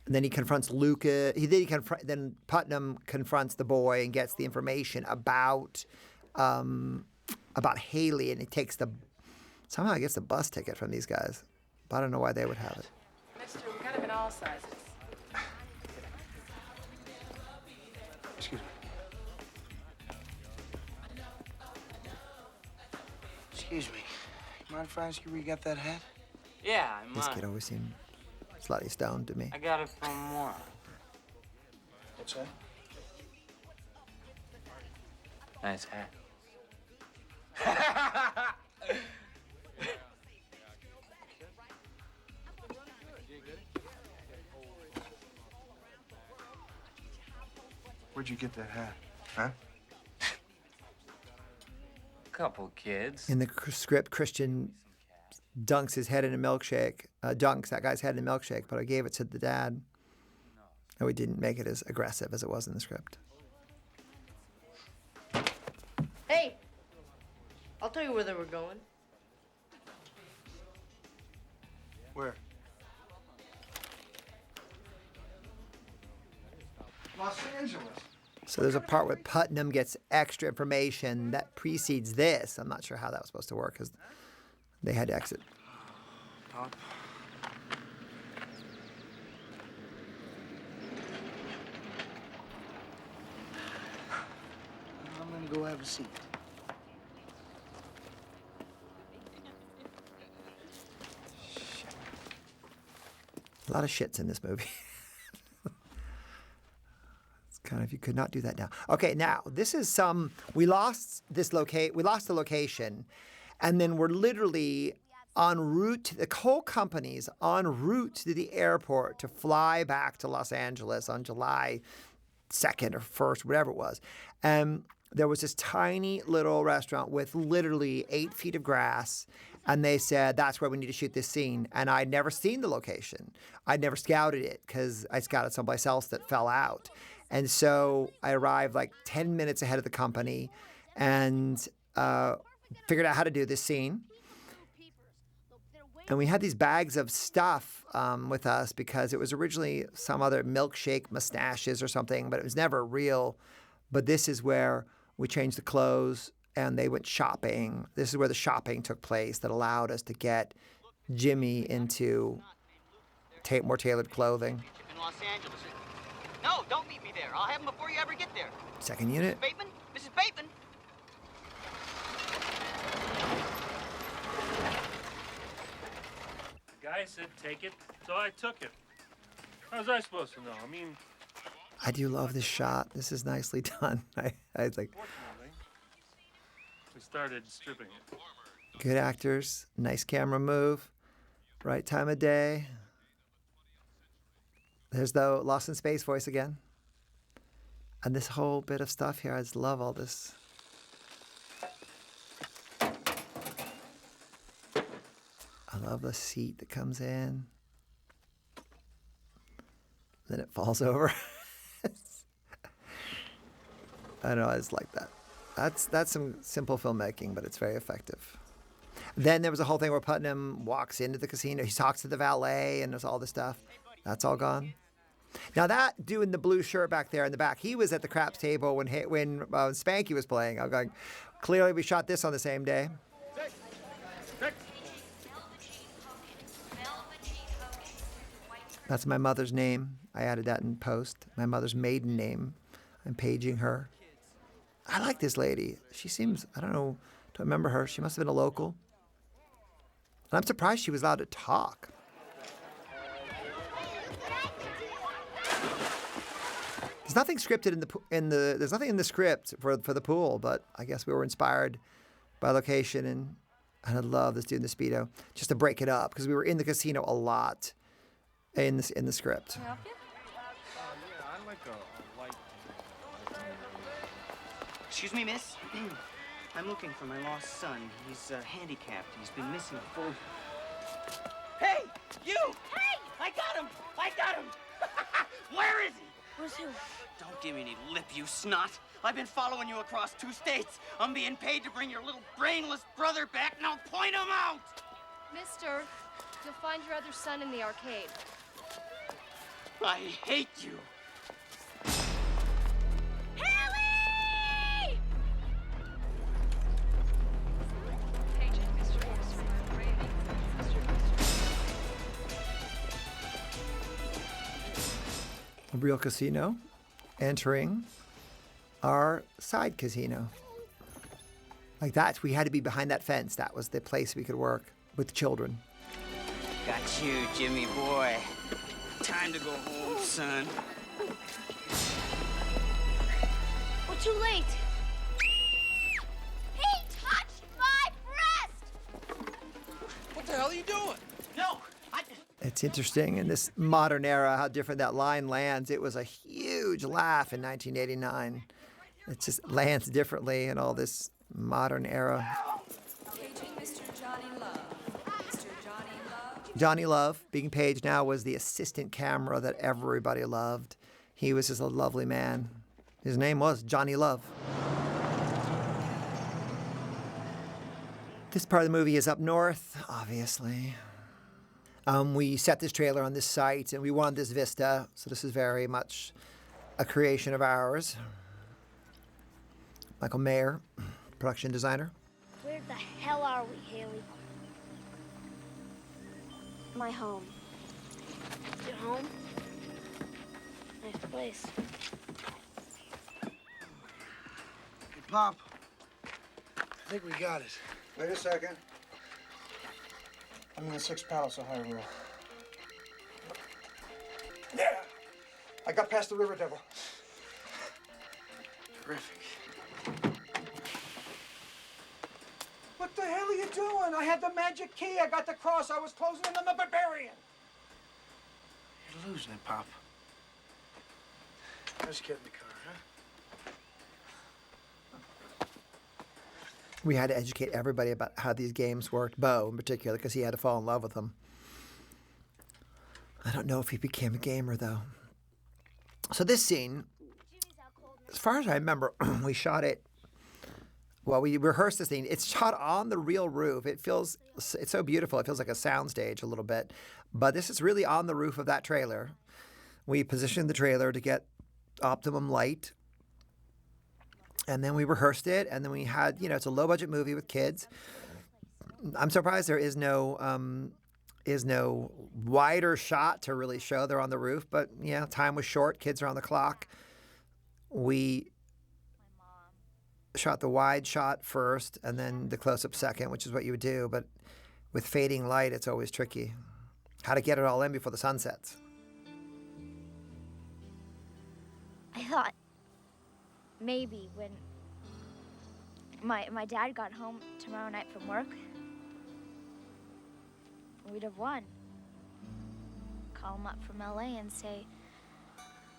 then he confronts Luca. Then Putnam confronts the boy and gets the information about Haley, and he takes somehow he gets the bus ticket from these guys. But I don't know why they would have it. Mister, we're kind of in all sizes. Excuse me. Excuse me. You mind if I ask you where you got that hat? Yeah, I This might. kid always seemed slightly stoned to me. I got it from Mora. What's that? Nice hat. Where'd you get that hat? Huh? Couple kids. In the script, Christian dunks his head in a milkshake. Dunks that guy's head in a milkshake, but I gave it to the dad. And we didn't make it as aggressive as it was in the script. Hey, I'll tell you where they were going. Where? Los Angeles. So there's a part where Putnam gets extra information that precedes this. I'm not sure how that was supposed to work because they had to exit. Pop. I'm gonna go have a seat. A lot of shits in this movie. It's kind of, you could not do that now. Okay, now this is we lost the location, and then we're literally en route, the whole company's en route to the airport to fly back to Los Angeles on July 2nd or 1st, whatever it was. And there was this tiny little restaurant with literally 8 feet of grass. And they said, that's where we need to shoot this scene. And I'd never seen the location. I'd never scouted it because I scouted someplace else that fell out. And so I arrived like 10 minutes ahead of the company and figured out how to do this scene. And we had these bags of stuff with us because it was originally some other milkshake mustaches or something, but it was never real. But this is where we changed the clothes and they went shopping. This is where the shopping took place that allowed us to get Jimmy into more tailored clothing. In Los Angeles. No, don't meet me there. I'll have him before you ever get there. Second unit. Mrs. Bateman? Mrs. Bateman? The guy said take it, so I took it. How was I supposed to know? I mean, I do love this shot. This is nicely done. I was like, we started stripping it. good actors, nice camera move, right time of day. There's the Lost in Space voice again. And this whole bit of stuff here, I just love all this. I love the seat that comes in. Then it falls over. I know, I just like that. That's some simple filmmaking, but it's very effective. Then there was a whole thing where Putnam walks into the casino. He talks to the valet and there's all this stuff. That's all gone. Now that dude in the blue shirt back there in the back, he was at the craps table when Spanky was playing. I'm going, clearly we shot this on the same day. That's my mother's name. I added that in post. My mother's maiden name. I'm paging her. I like this lady. She seems, I don't know, don't remember her. She must have been a local. And I'm surprised she was allowed to talk. There's nothing scripted there's nothing in the script for the pool, but I guess we were inspired by location, and I love this dude in the Speedo, just to break it up, because we were in the casino a lot in the script. Can I help you? Yeah, I'd like a light. Excuse me, miss? I'm looking for my lost son. He's handicapped. He's been missing for... Hey, you! Hey! I got him! I got him! Where is he? Where's who? Don't give me any lip, you snot. I've been following you across 2 states. I'm being paid to bring your little brainless brother back. Now point him out! Mister, you'll find your other son in the arcade. I hate you. Haley! Agent, Mr. Orson, Raven, A real casino entering our side casino. Like that, we had to be behind that fence. That was the place we could work with children. Got you, Jimmy boy. Time to go home, son. We're too late. He touched my breast! What the hell are you doing? No, It's interesting in this modern era how different that line lands. It was a huge laugh in 1989. It just lands differently in all this modern era. Johnny Love, being paged now, was the assistant camera that everybody loved. He was just a lovely man. His name was Johnny Love. This part of the movie is up north, obviously. We set this trailer on this site, and we wanted this vista, so this is very much a creation of ours. Michael Mayer, production designer. Where the hell are we, Haley? My home. Your home? Nice place. Hey, Pop. I think we got it. Wait a second. I'm in the 6th Palace of Hyrule. Yeah! I got past the River Devil. Terrific. What the hell are you doing? I had the magic key. I got the cross. I was closing in on the barbarian. You're losing it, Pop. Let's get in the car, huh? We had to educate everybody about how these games worked, Bo in particular, because he had to fall in love with them. I don't know if he became a gamer, though. So this scene, as far as I remember, we shot it, well, we rehearsed the scene. It's shot on the real roof. It's so beautiful. It feels like a soundstage a little bit. But this is really on the roof of that trailer. We positioned the trailer to get optimum light. And then we rehearsed it. And then we had, it's a low-budget movie with kids. I'm surprised there is no wider shot to really show they're on the roof. But, time was short. Kids are on the clock. We shot the wide shot first and then the close-up second, which is what you would do. But with fading light, it's always tricky. How to get it all in before the sun sets. I thought maybe when my dad got home tomorrow night from work, we'd have won. Call him up from LA and say,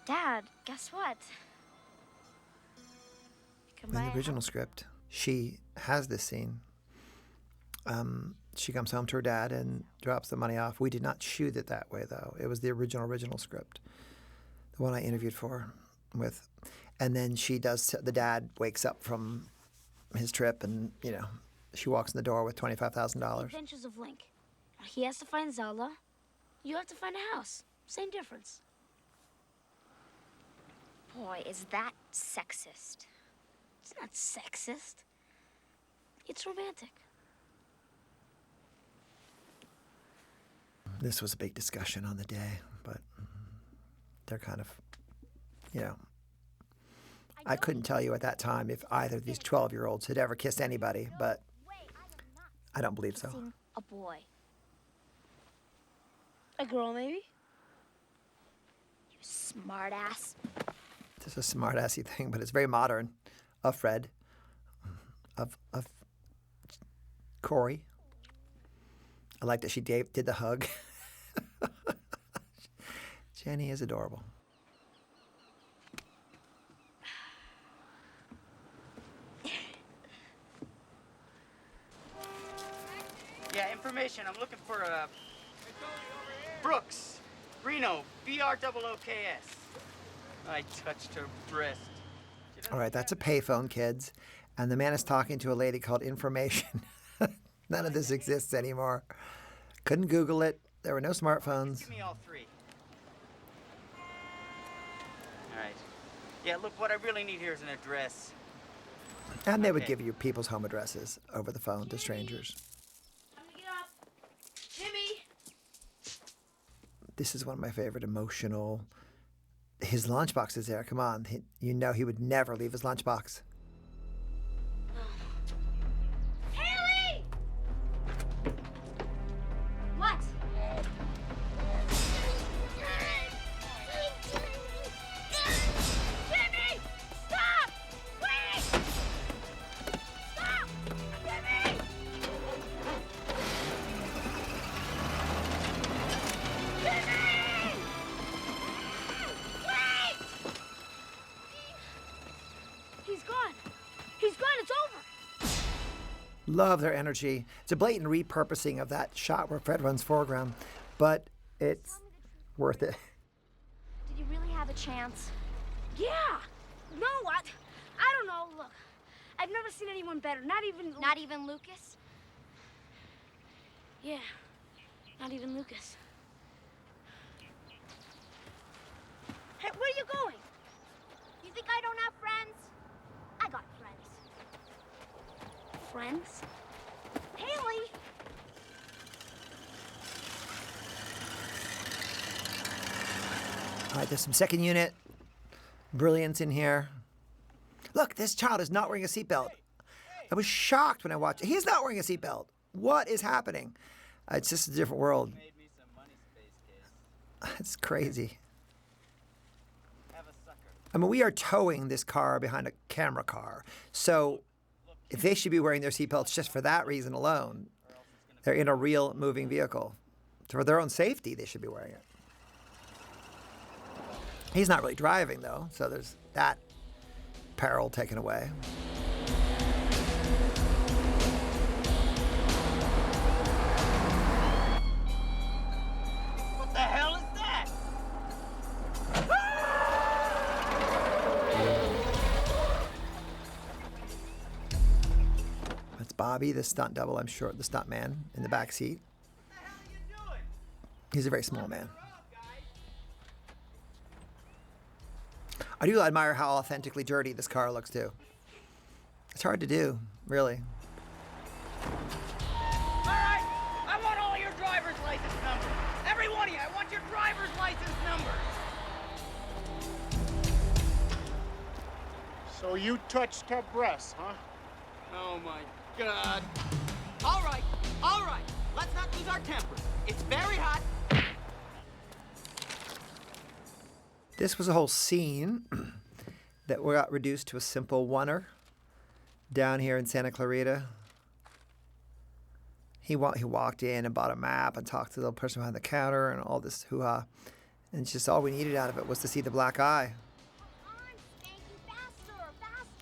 Dad, guess what? In the original script, she has this scene. She comes home to her dad and drops the money off. We did not shoot it that way, though. It was the original script, the one I interviewed with. And then she does, the dad wakes up from his trip and, She walks in the door with The $25,000. Adventures of Link. He has to find Zelda. You have to find a house. Same difference. Boy, is that sexist. It's not sexist. It's romantic. This was a big discussion on the day, but they're kind of, you know, I couldn't tell you at that time if either of these 12-year-olds had ever kissed anybody, but I don't believe so. Kissing a boy. A girl, maybe? You smartass. It's a smart-assy thing, but it's very modern. Of Fred, of Corey. I like that she did the hug. Jenny is adorable. Yeah, information. I'm looking for Brooks, Reno, BROOKS. I touched her breast. All right, that's a payphone, kids. And the man is talking to a lady called Information. None of this exists anymore. Couldn't Google it. There were no smartphones. Give me all three. All right. Yeah, look, what I really need here is an address. And they would give you people's home addresses over the phone to strangers. Time to get up. Jimmy! This is one of my favorite emotional. His lunchbox is there. Come on. You know he would never leave his lunchbox. Haley! What? Jimmy! Stop! Please! Stop! Jimmy! Jimmy! Wait! He's gone. He's gone. It's over. Love their energy. It's a blatant repurposing of that shot where Fred runs foreground, but it's worth it. Did you really have a chance? Yeah. No, I don't know. Look, I've never seen anyone better. Not even Lucas? Yeah. Not even Lucas. Hey, where are you going? You think I don't have friends? I got friends. Friends? Haley! All right, there's some second unit brilliance in here. Look, this child is not wearing a seatbelt. I was shocked when I watched it. He's not wearing a seatbelt. What is happening? It's just a different world. It's crazy. I mean, we are towing this car behind a camera car. So if they should be wearing their seatbelts just for that reason alone, they're in a real moving vehicle. For their own safety, they should be wearing it. He's not really driving, though, so there's that peril taken away. What the hell is that? That's Bobby, the stunt double, I'm sure, the stunt man in the back seat. He's a very small man. I do admire how authentically dirty this car looks, too. It's hard to do, really. All right, I want all your driver's license numbers. Every one of you, I want your driver's license numbers. So you touched her breasts, huh? Oh my God. All right, let's not lose our tempers. It's very hot. This was a whole scene that got reduced to a simple oneer down here in Santa Clarita. He walked in and bought a map and talked to the person behind the counter and all this hoo-ha. And it's just all we needed out of it was to see the black eye.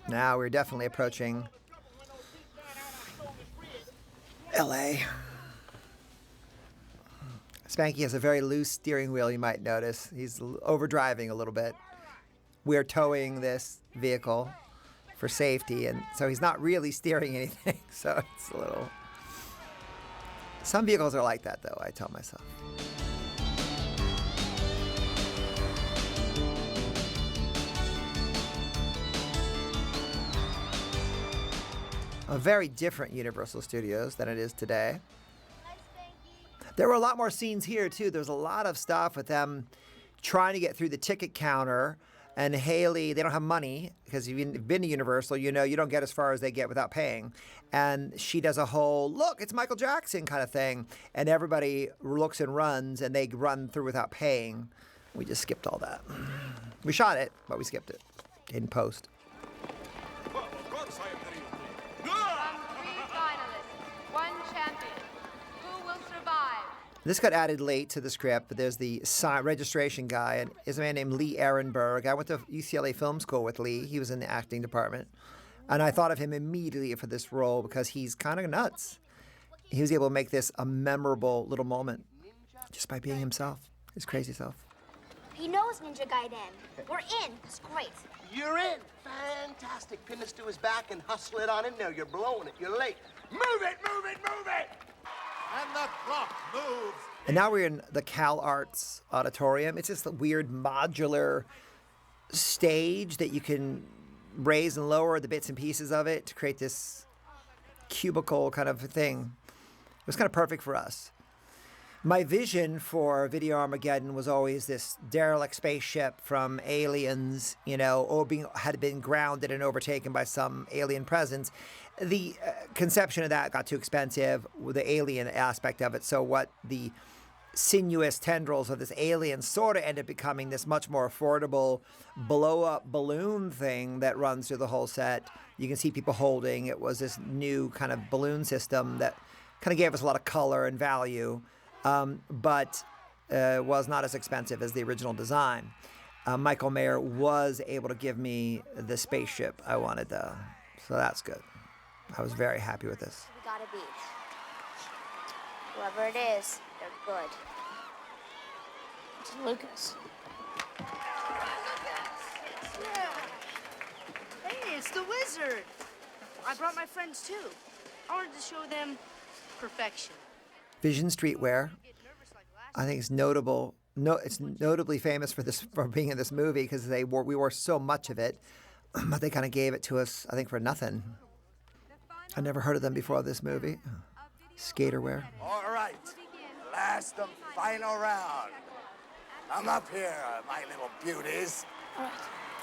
Now we're definitely approaching LA. Spanky has a very loose steering wheel, you might notice. He's overdriving a little bit. We're towing this vehicle for safety, and so he's not really steering anything. So it's a little. Some vehicles are like that, though, I tell myself. A very different Universal Studios than it is today. There were a lot more scenes here, too. There's a lot of stuff with them trying to get through the ticket counter. And Haley, they don't have money because if you've been to Universal, you know you don't get as far as they get without paying. And she does a whole, look, it's Michael Jackson kind of thing. And everybody looks and runs, and they run through without paying. We just skipped all that. We shot it, but we skipped it in post. From 3 finalists, 1 champion. Who will survive? This got added late to the script, but there's the registration guy, and is a man named Lee Ehrenberg. I went to UCLA Film School with Lee. He was in the acting department. And I thought of him immediately for this role because he's kind of nuts. He was able to make this a memorable little moment just by being himself, his crazy self. He knows Ninja Gaiden. We're in. It's great. You're in. Fantastic. Pin this to his back and hustle it on in there. You're blowing it. You're late. Move it, move it, move it! And the clock moves. And now we're in the Cal Arts Auditorium. It's just a weird modular stage that you can raise and lower the bits and pieces of it to create this cubicle kind of thing. It was kind of perfect for us. My vision for Video Armageddon was always this derelict spaceship from aliens, you know, or had been grounded and overtaken by some alien presence. The conception of that got too expensive with the alien aspect of it. So what the sinuous tendrils of this alien sort of ended up becoming this much more affordable blow-up balloon thing that runs through the whole set. You can see people holding. It was this new kind of balloon system that kind of gave us a lot of color and value. But was not as expensive as the original design. Michael Mayer was able to give me the spaceship I wanted, so that's good. I was very happy with this. We gotta beat. Whoever it is, they're good. It's Lucas. Yeah. Hey, it's the wizard. I brought my friends too. I wanted to show them perfection. Vision Streetwear, I think it's notable. No, it's notably famous for being in this movie because we wore so much of it, but they kind of gave it to us, I think, for nothing. I never heard of them before this movie. Skaterwear. All right, last and final round. Come up here, my little beauties. All right.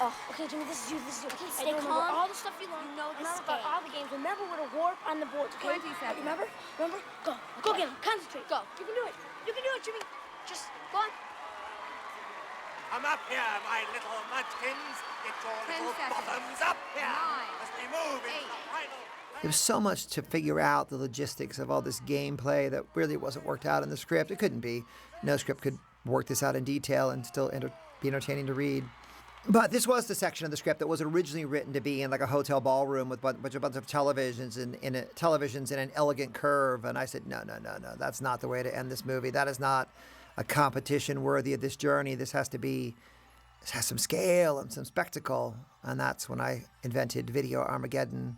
Oh, okay, Jimmy, this is you. Okay, stay calm. Remember all the stuff you learned. You know this remember about game. all the games. Remember where to warp on the boards, okay? 20 seconds. Remember? Go. Go get him. Concentrate. Go. You can do it. You can do it, Jimmy. Just go on. Come up here, my little munchkins. Get your 10 little seconds. bottoms up here. 9, As we move into 8. the final. There was so much to figure out, the logistics of all this gameplay that really wasn't worked out in the script. It couldn't be. No script could work this out in detail and still be entertaining to read. But this was the section of the script that was originally written to be in like a hotel ballroom with a bunch of televisions in an elegant curve. And I said, no, that's not the way to end this movie. That is not a competition worthy of this journey. This has some scale and some spectacle. And that's when I invented Video Armageddon,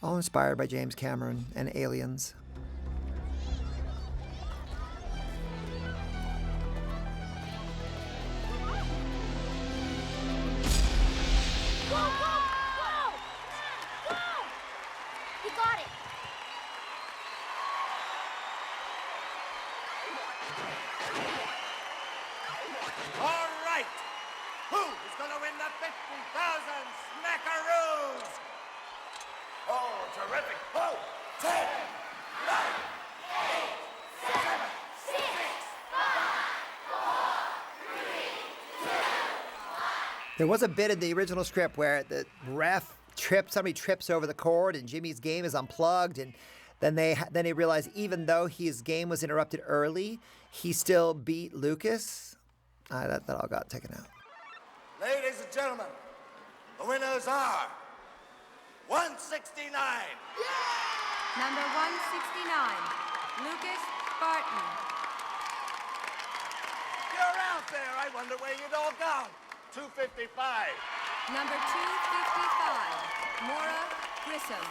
all inspired by James Cameron and Aliens. You got it. All right. Who is going to win the 50,000 smackaroos? Oh, terrific. Oh, 10, 9, 8, 7, 6, 5, There was a bit in the original script where the ref somebody trips over the cord and Jimmy's game is unplugged, and then they realize even though his game was interrupted early, he still beat Lucas. That all got taken out. Ladies and gentlemen, the winners are 169. Number 169, Lucas Barton. You're out there. I wonder where you'd all gone. 255. Number 255, Maura Grissom.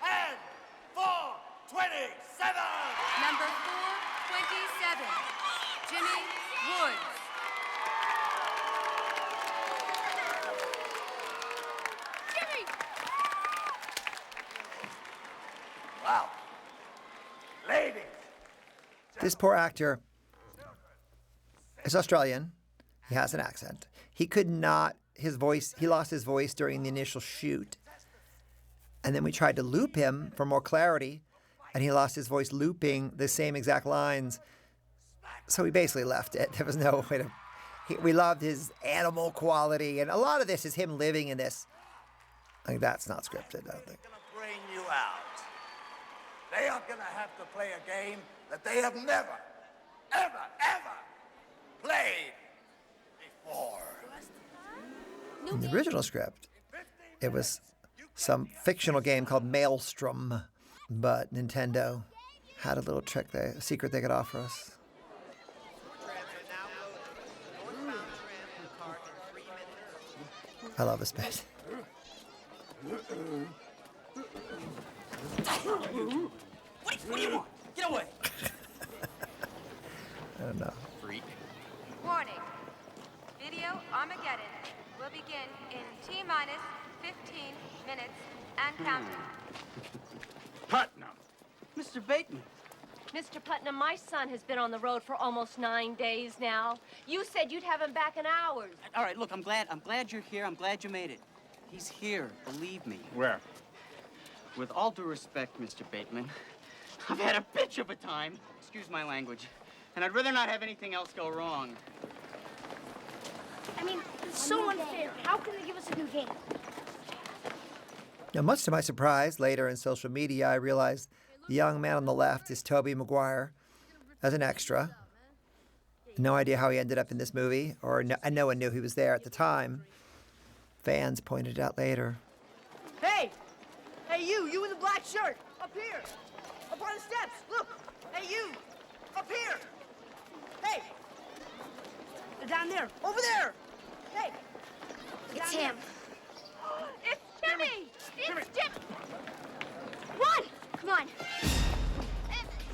And 427. Number 427, Jimmy Woods. Jimmy! Wow. Ladies. This poor actor is Australian. He has an accent. He could not, his voice, he lost his voice during the initial shoot. And then we tried to loop him for more clarity, and he lost his voice looping the same exact lines. So we basically left it. There was no way to. We loved his animal quality, and a lot of this is him living in this. Like, that's not scripted, I don't think. Bring you out. They are gonna have to play a game that they have never, ever, ever played before. In the original script, it was some fictional game called Maelstrom, but Nintendo had a little trick, a secret they could offer us. I love this bit. What do you want? Get away! I don't know. Freak. Warning. Video Armageddon will begin in T-minus 15 minutes and counting. Putnam. Mr. Bateman. Mr. Putnam, my son has been on the road for almost 9 days now. You said you'd have him back in hours. All right, look, I'm glad you're here. I'm glad you made it. He's here, believe me. Where? With all due respect, Mr. Bateman, I've had a bitch of a time, excuse my language, and I'd rather not have anything else go wrong. I mean, it's so unfair. How can they give us a new game? Now, much to my surprise, later in social media, I realized the young man on the left is Tobey Maguire as an extra. No idea how he ended up in this movie, or no one knew he was there at the time. Fans pointed it out later. Hey! Hey, you in the black shirt! Up here! Up on the steps! Look! Hey, you! Up here! Hey! They're down there! Over there! Hey! It's down him. there. It's Jimmy! It's Jim! Run! Come on.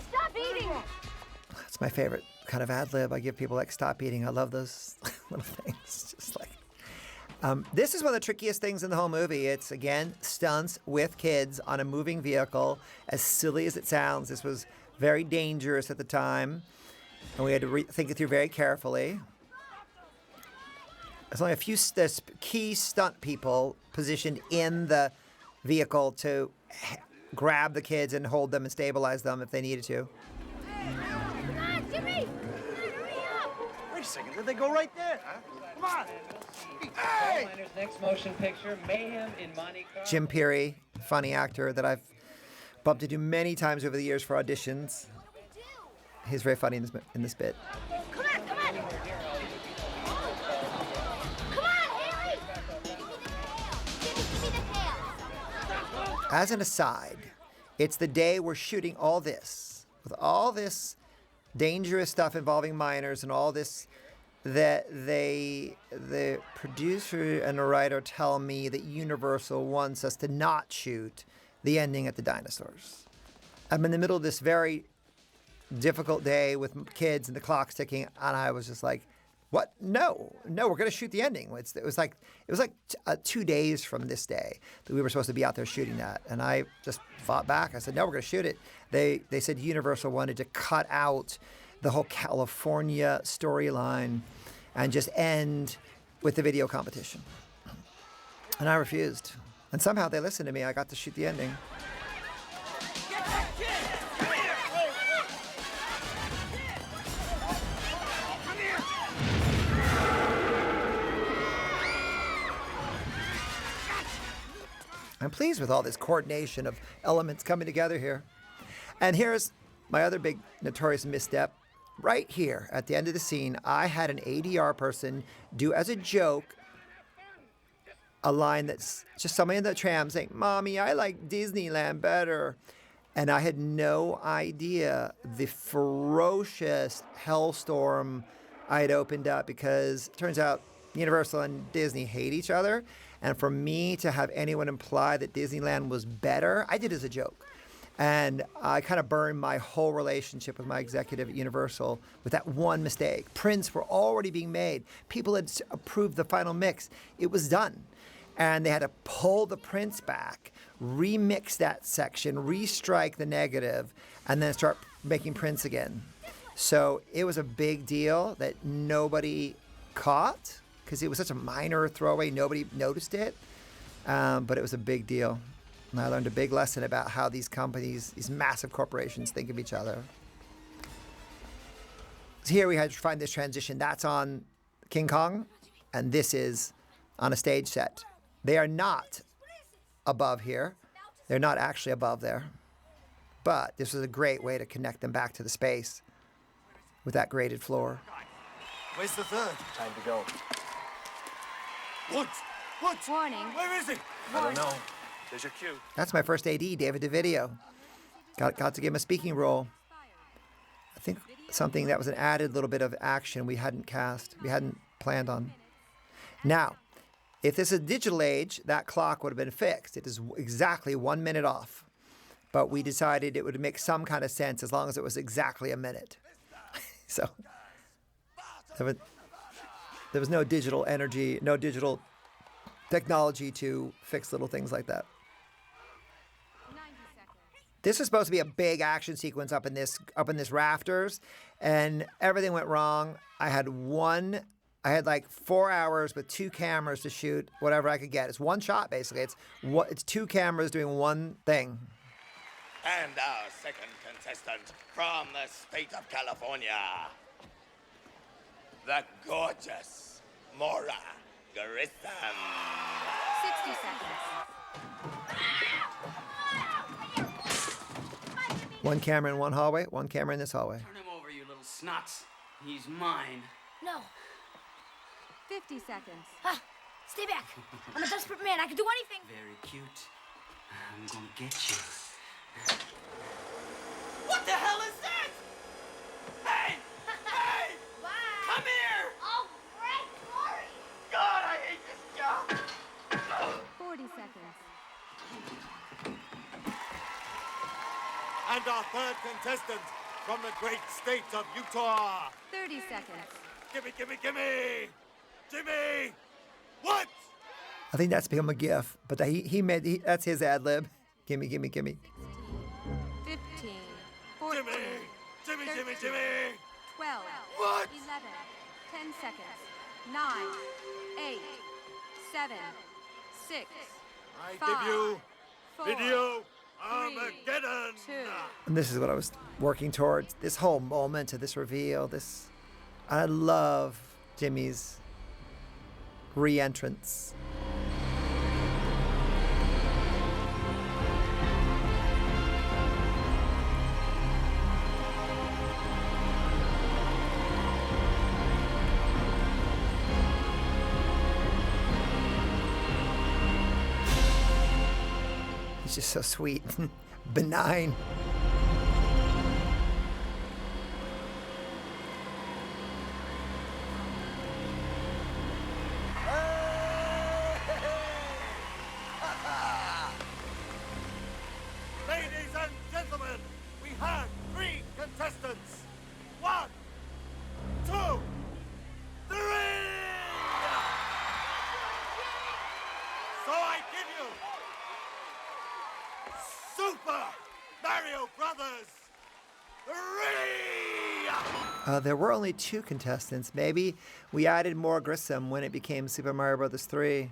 Stop eating! That's my favorite kind of ad lib. I give people like, stop eating. I love those little things. Just like. This is one of the trickiest things in the whole movie. It's, again, stunts with kids on a moving vehicle. As silly as it sounds, this was very dangerous at the time, and we had to think it through very carefully. There's only a few key stunt people positioned in the vehicle to grab the kids and hold them and stabilize them if they needed to. Come on, Jimmy! Hurry up! Wait a second, did they go right there? Huh? Come on! Hey! Next motion picture, Mayhem in Monte Carlo. Jim Peary, funny actor that I've bumped into many times over the years for auditions. He's very funny in this bit. Come on, come on! Come on, Haley! Give me the tail! As an aside, it's the day we're shooting all this, with all this dangerous stuff involving minors and all this, that the producer and the writer tell me that Universal wants us to not shoot the ending at the dinosaurs. I'm in the middle of this very difficult day with kids and the clock's ticking, and I was just like, what? No, we're going to shoot the ending. It was like 2 days from this day that we were supposed to be out there shooting that. And I just fought back. I said, no, we're going to shoot it. They said Universal wanted to cut out the whole California storyline and just end with the video competition. And I refused. And somehow they listened to me. I got to shoot the ending. I'm pleased with all this coordination of elements coming together here. And here's my other big notorious misstep. Right here at the end of the scene, I had an ADR person do as a joke a line that's just somebody in the tram saying, "Mommy, I like Disneyland better." And I had no idea the ferocious hellstorm I had opened up, because it turns out Universal and Disney hate each other. And for me to have anyone imply that Disneyland was better, I did it as a joke. And I kind of burned my whole relationship with my executive at Universal with that one mistake. Prints were already being made. People had approved the final mix. It was done. And they had to pull the prints back, remix that section, restrike the negative, and then start making prints again. So it was a big deal that nobody caught, because it was such a minor throwaway, nobody noticed it. But it was a big deal. And I learned a big lesson about how these companies, these massive corporations, think of each other. So here we had to find this transition. That's on King Kong, and this is on a stage set. They are not above here. They're not actually above there. But this was a great way to connect them back to the space with that graded floor. Where's the third? Time to go. Woods! Woods! Warning. Where is he? I don't know. There's your cue. That's my first AD, David DeVideo. Got to give him a speaking role. I think something that was an added little bit of action we hadn't planned on. Now, if this is a digital age, that clock would have been fixed. It is exactly 1 minute off. But we decided it would make some kind of sense as long as it was exactly a minute. So there was no digital energy, no digital technology to fix little things like that. This was supposed to be a big action sequence up in this rafters, and everything went wrong. I had like 4 hours with 2 cameras to shoot whatever I could get. It's one shot basically. It's 2 cameras doing one thing. And our second contestant from the state of California, the gorgeous Maura Grissom. 60 seconds. One camera in one hallway, one camera in this hallway. Turn him over, you little snots. He's mine. No. 50 seconds. Ah, stay back. I'm a desperate man. I can do anything. Very cute. I'm gonna get you. What the hell is that? Hey! Hey! Bye. Come here! Oh, great glory. God, I hate this job! 40 seconds. And our third contestant from the great state of Utah. 30 seconds. Gimme, gimme, gimme! Jimmy! What? I think that's become a gif, but that's his ad lib. Gimme, gimme, gimme. 15. 14. Jimmy! Jimmy, 13, Jimmy, Jimmy! 12. What? 11. 10 seconds. 9. 8. 7. 6. I 5, give you 4, video 3, Armageddon! 2. And this is what I was working towards. This whole moment of this reveal, I love Jimmy's re-entrance. He's just so sweet, benign. Ladies and gentlemen, we have 3 contestants. 1, 2, 3! So I give you Super Mario Brothers 3! There were only 2 contestants. Maybe we added more Grissom when it became Super Mario Brothers 3.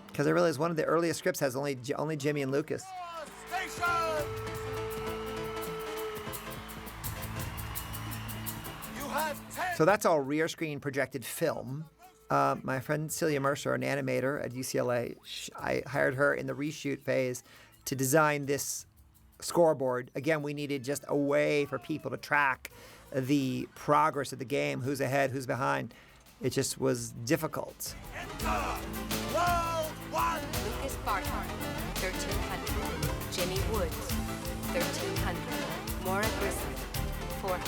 Because I realized one of the earliest scripts has only Jimmy and Lucas. Station! You have 10. So that's all rear screen projected film. My friend Celia Mercer, an animator at UCLA, I hired her in the reshoot phase to design this scoreboard. Again, we needed just a way for people to track the progress of the game, who's ahead, who's behind. It just was difficult. Lucas Barton, 1300. Jimmy Woods, 1,300. Maura Grissom, 400.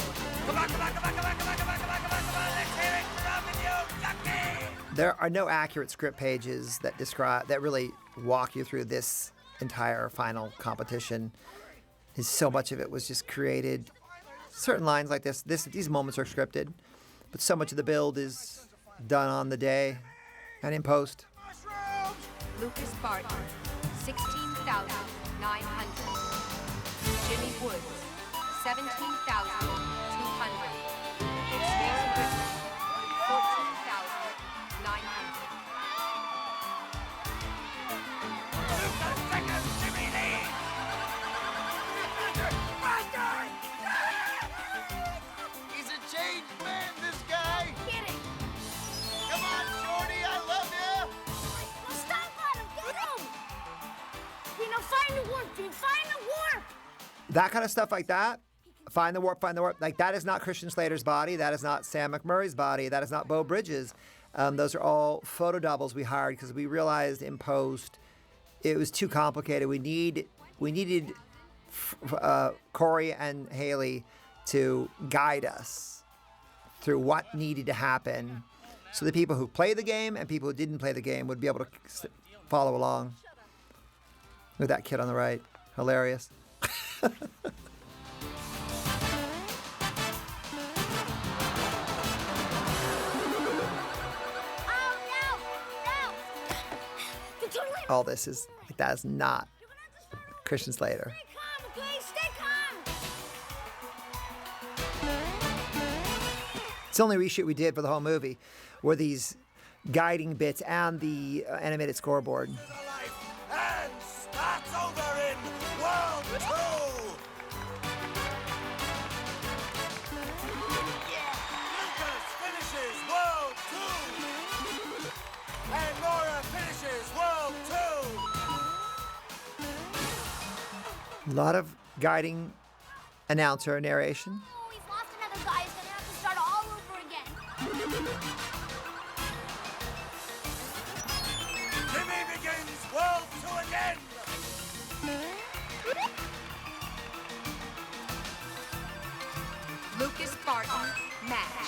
Come on, come on, come on, come on, come on, come on, come on, come on, come on. Let's hear it from the new jockey. There are no accurate script pages that really walk you through this entire final competition. So much of it was just created. Certain lines like these moments are scripted, but so much of the build is done on the day and in post. Lucas Barton, 16,900. Jimmy Woods, 17,200. Maura Grissom, 14,900. He's a changed man, this guy. Kidding. Come on, Shorty, I love you. No, stop on him. Get him. Reno, find the warp, dude. Find the warp. That kind of stuff like that. Find the warp, find the warp. Like, that is not Christian Slater's body. That is not Sam McMurray's body. That is not Beau Bridges. Those are all photo doubles we hired because we realized in post it was too complicated. We needed Corey and Haley to guide us through what needed to happen so the people who play the game and people who didn't play the game would be able to follow along. With that kid on the right. Hilarious. All this is, that is not Christian Slater. Calm, okay? Stay calm. It's the only reshoot we did for the whole movie were these guiding bits and the animated scoreboard. And starts over in World 2. Lucas finishes World 2. And Maura finishes World 2. A lot of guiding announcer narration. Oh, he's lost another guy. He's gonna have to start all over again. Jimmy begins World 2 again. Lucas Barton, match.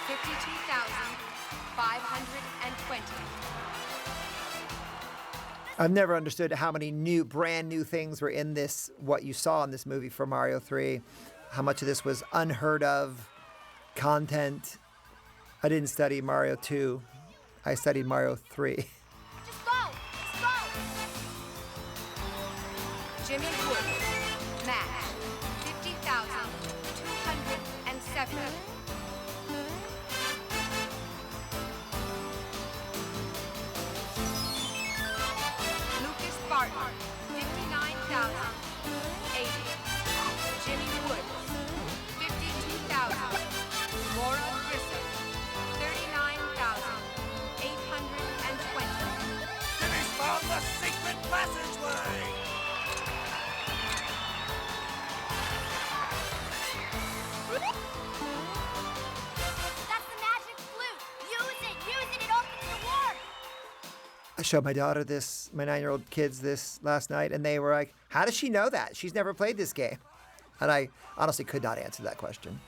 52,520. I've never understood how many brand new things were in this, what you saw in this movie for Mario 3. How much of this was unheard of content. I didn't study Mario 2. I studied Mario 3. Just go. Just go. Jimmy Woods, match. 50,270. Lucas Barton, 59,080. Jimmy Woods, 52,000. Maura Grissom, 39,820. Jimmy's found the secret passageway. That's the magic flute. Use it. Use it. It opens the warp. I showed my daughter this, my 9-year-old kids this last night, and they were like, how does she know that? She's never played this game. And I honestly could not answer that question.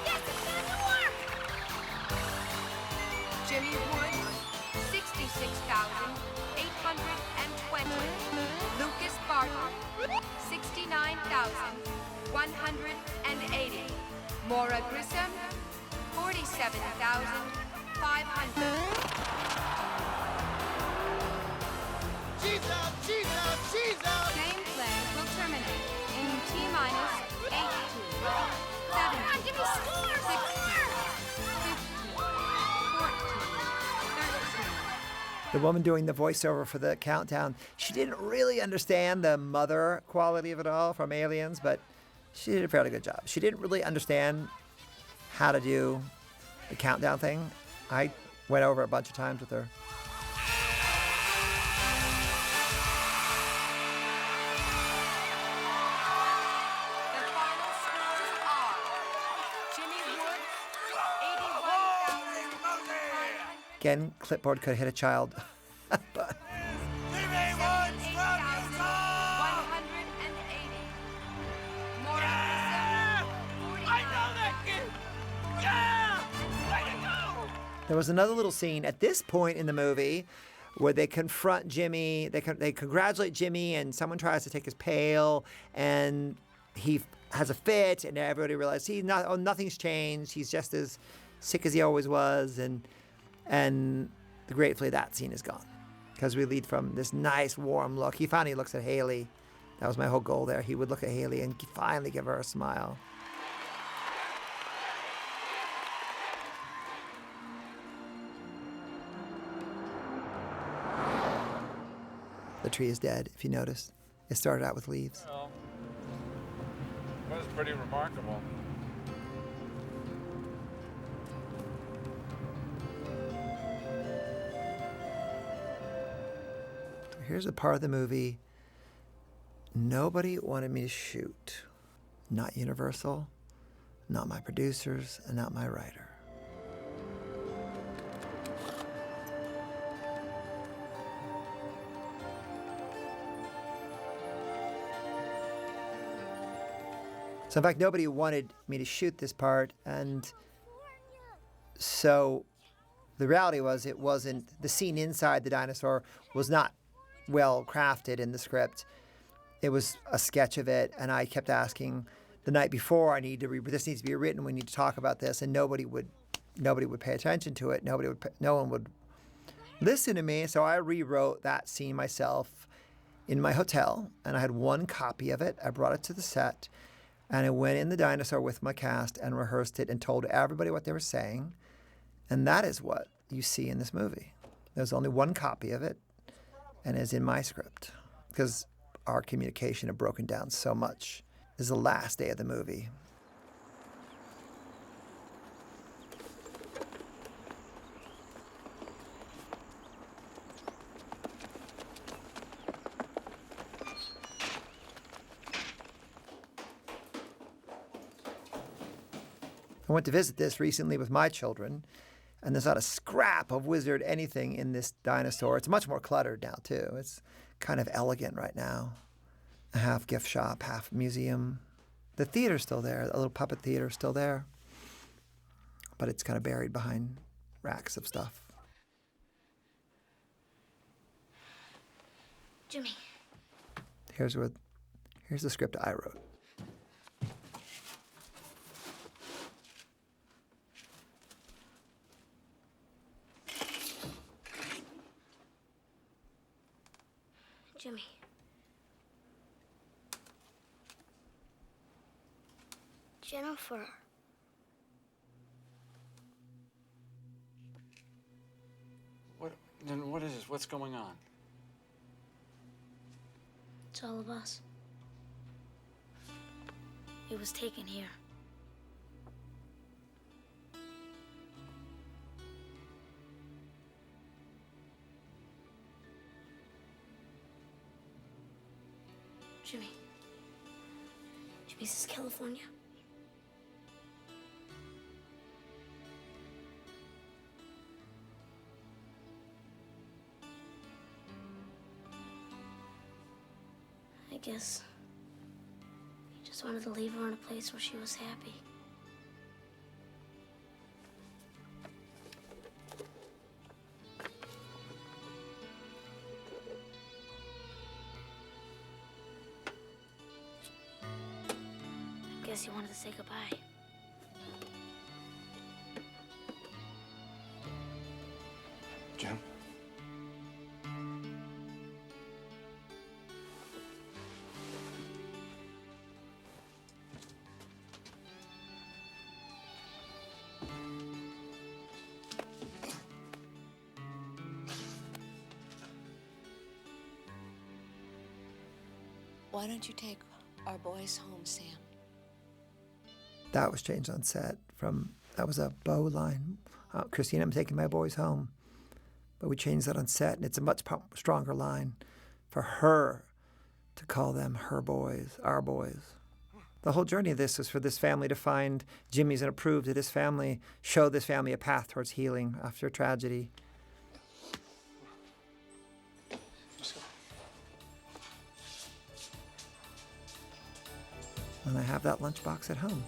Yes, it's in the warp. Jimmy Woods, 66,820. Lucas Barton, 69,180. Maura Grissom, 47,500. She's out, she's out, she's out. Gameplay will terminate in T-minus 18, 17, 16, 15, 14, 13. The woman doing the voiceover for the countdown, she didn't really understand the mother quality of it all from Aliens, but she did a fairly good job. She didn't really understand how to do the countdown thing. I went over it a bunch of times with her. The final scores are Jimmy Woods, 81,500. Again, clipboard could have hit a child. But Jimmy Woods from Utah. 180. There was another little scene at this point in the movie where they confront Jimmy. They congratulate Jimmy, and someone tries to take his pail, and he has a fit, and everybody realizes nothing's changed. He's just as sick as he always was, and gratefully that scene is gone because we lead from this nice warm look. He finally looks at Haley. That was my whole goal there. He would look at Haley and finally give her a smile. The tree is dead, if you notice. It started out with leaves. Well, it was pretty remarkable. Here's a part of the movie nobody wanted me to shoot. Not Universal, not my producers, and not my writer. So in fact, nobody wanted me to shoot this part, and so the reality was it wasn't, the scene inside the dinosaur was not well crafted in the script. It was a sketch of it, and I kept asking the night before, this needs to be written, we need to talk about this, and nobody would pay attention to it. No one would listen to me, so I rewrote that scene myself in my hotel, and I had one copy of it. I brought it to the set, and I went in the dinosaur with my cast and rehearsed it and told everybody what they were saying. And that is what you see in this movie. There's only one copy of it, and it's in my script. Because our communication had broken down so much. This is the last day of the movie. I went to visit this recently with my children, and there's not a scrap of Wizard anything in this dinosaur. It's much more cluttered now, too. It's kind of elegant right now. A half gift shop, half museum. The theater's still there. The little puppet theater's still there. But it's kind of buried behind racks of stuff. Jimmy. Here's the script I wrote. Jimmy. Jennifer. What is this? What's going on? It's all of us. It was taken here. Jimmy. Jimmy, this is California. I guess he just wanted to leave her in a place where she was happy. I guess he wanted to say goodbye. Jim? Why don't you take our boys home, Sam? That was changed on set that was a Bo line. Christine, I'm taking my boys home. But we changed that on set, and it's a much stronger line for her to call them her boys, our boys. The whole journey of this was for this family to find Jimmy's and prove to this family, show this family a path towards healing after a tragedy. And I have that lunchbox at home.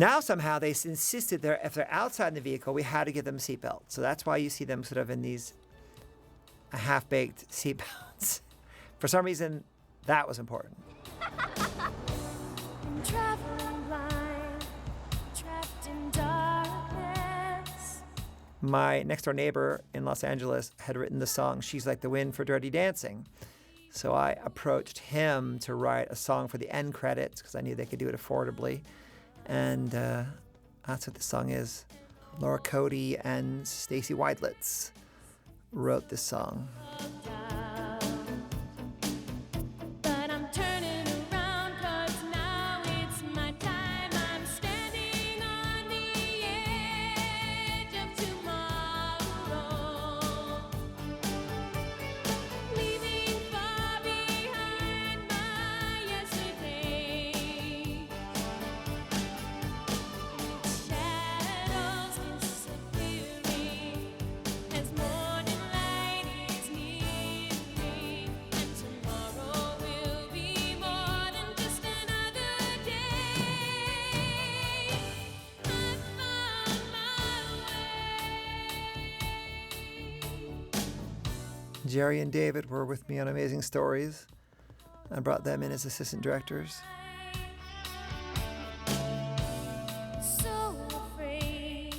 Now somehow they insisted that if they're outside in the vehicle, we had to give them seatbelts. So that's why you see them sort of in these half-baked seatbelts. For some reason, that was important. Traveling blind, trapped in darkness. My next-door neighbor in Los Angeles had written the song She's Like the Wind for Dirty Dancing. So I approached him to write a song for the end credits because I knew they could do it affordably. And that's what the song is. Laura Cody and Stacy Weidlitz wrote this song. But I'm turning around 'cause now it's my time. I'm standing on the edge of tomorrow, leaving far behind my yesterday. Shadows disappearing as morning light is near me, and tomorrow will be more than just another day. I found my way. Jerry and David were with me on Amazing Stories. I brought them in as assistant directors. So afraid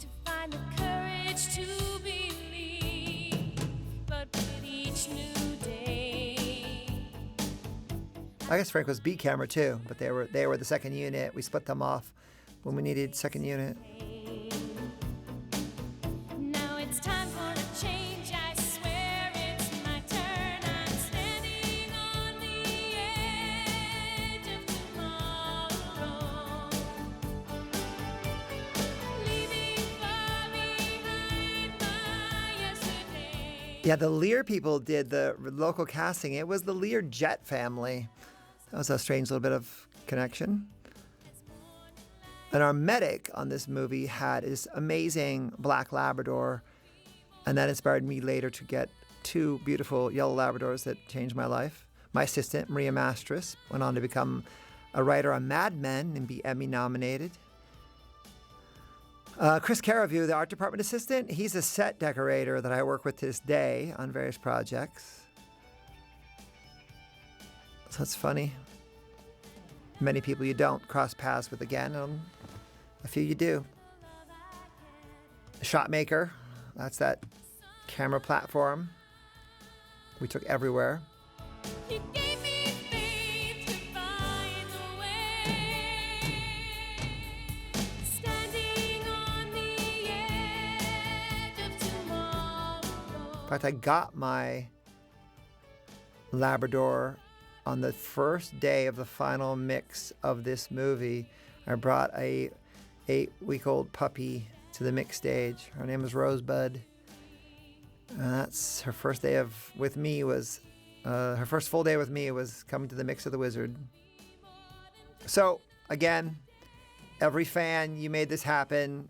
to find the courage to believe, but with each new day. I guess Frank was beat camera too, but they were the second unit. We split them off when we needed second unit. Now it's time for a change. I swear it's my turn. I'm standing on the edge of tomorrow, leaving far behind my yesterday. Yeah, the Lear people did the local casting. It was the Lear Jet family. That was a strange little bit of connection. And our medic on this movie had this amazing black Labrador, and that inspired me later to get 2 beautiful yellow Labradors that changed my life. My assistant, Maria Mastras, went on to become a writer on Mad Men and be Emmy nominated. Chris Caravue, the art department assistant, he's a set decorator that I work with to this day on various projects. So it's funny. Many people you don't cross paths with again, a few you do. The Shot Maker, that's that camera platform we took everywhere. You gave me faith to find the way, standing on the edge of tomorrow. In fact, I got my Labrador on the first day of the final mix of this movie. I brought a 8-week-old puppy to the mix stage. Her name is Rosebud. And that's her first day with me was her first full day with me was coming to the mix of The Wizard. So again, every fan, you made this happen.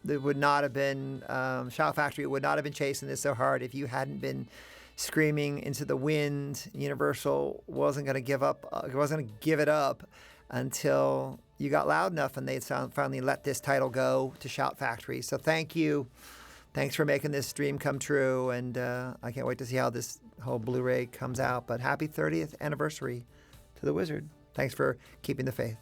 There would not have been Shout Factory would not have been chasing this so hard if you hadn't been screaming into the wind. Universal wasn't going to give up. Wasn't going to give it up until you got loud enough, and they finally let this title go to Shout Factory. So thank you. Thanks for making this dream come true, and I can't wait to see how this whole Blu-ray comes out. But happy 30th anniversary to The Wizard. Thanks for keeping the faith.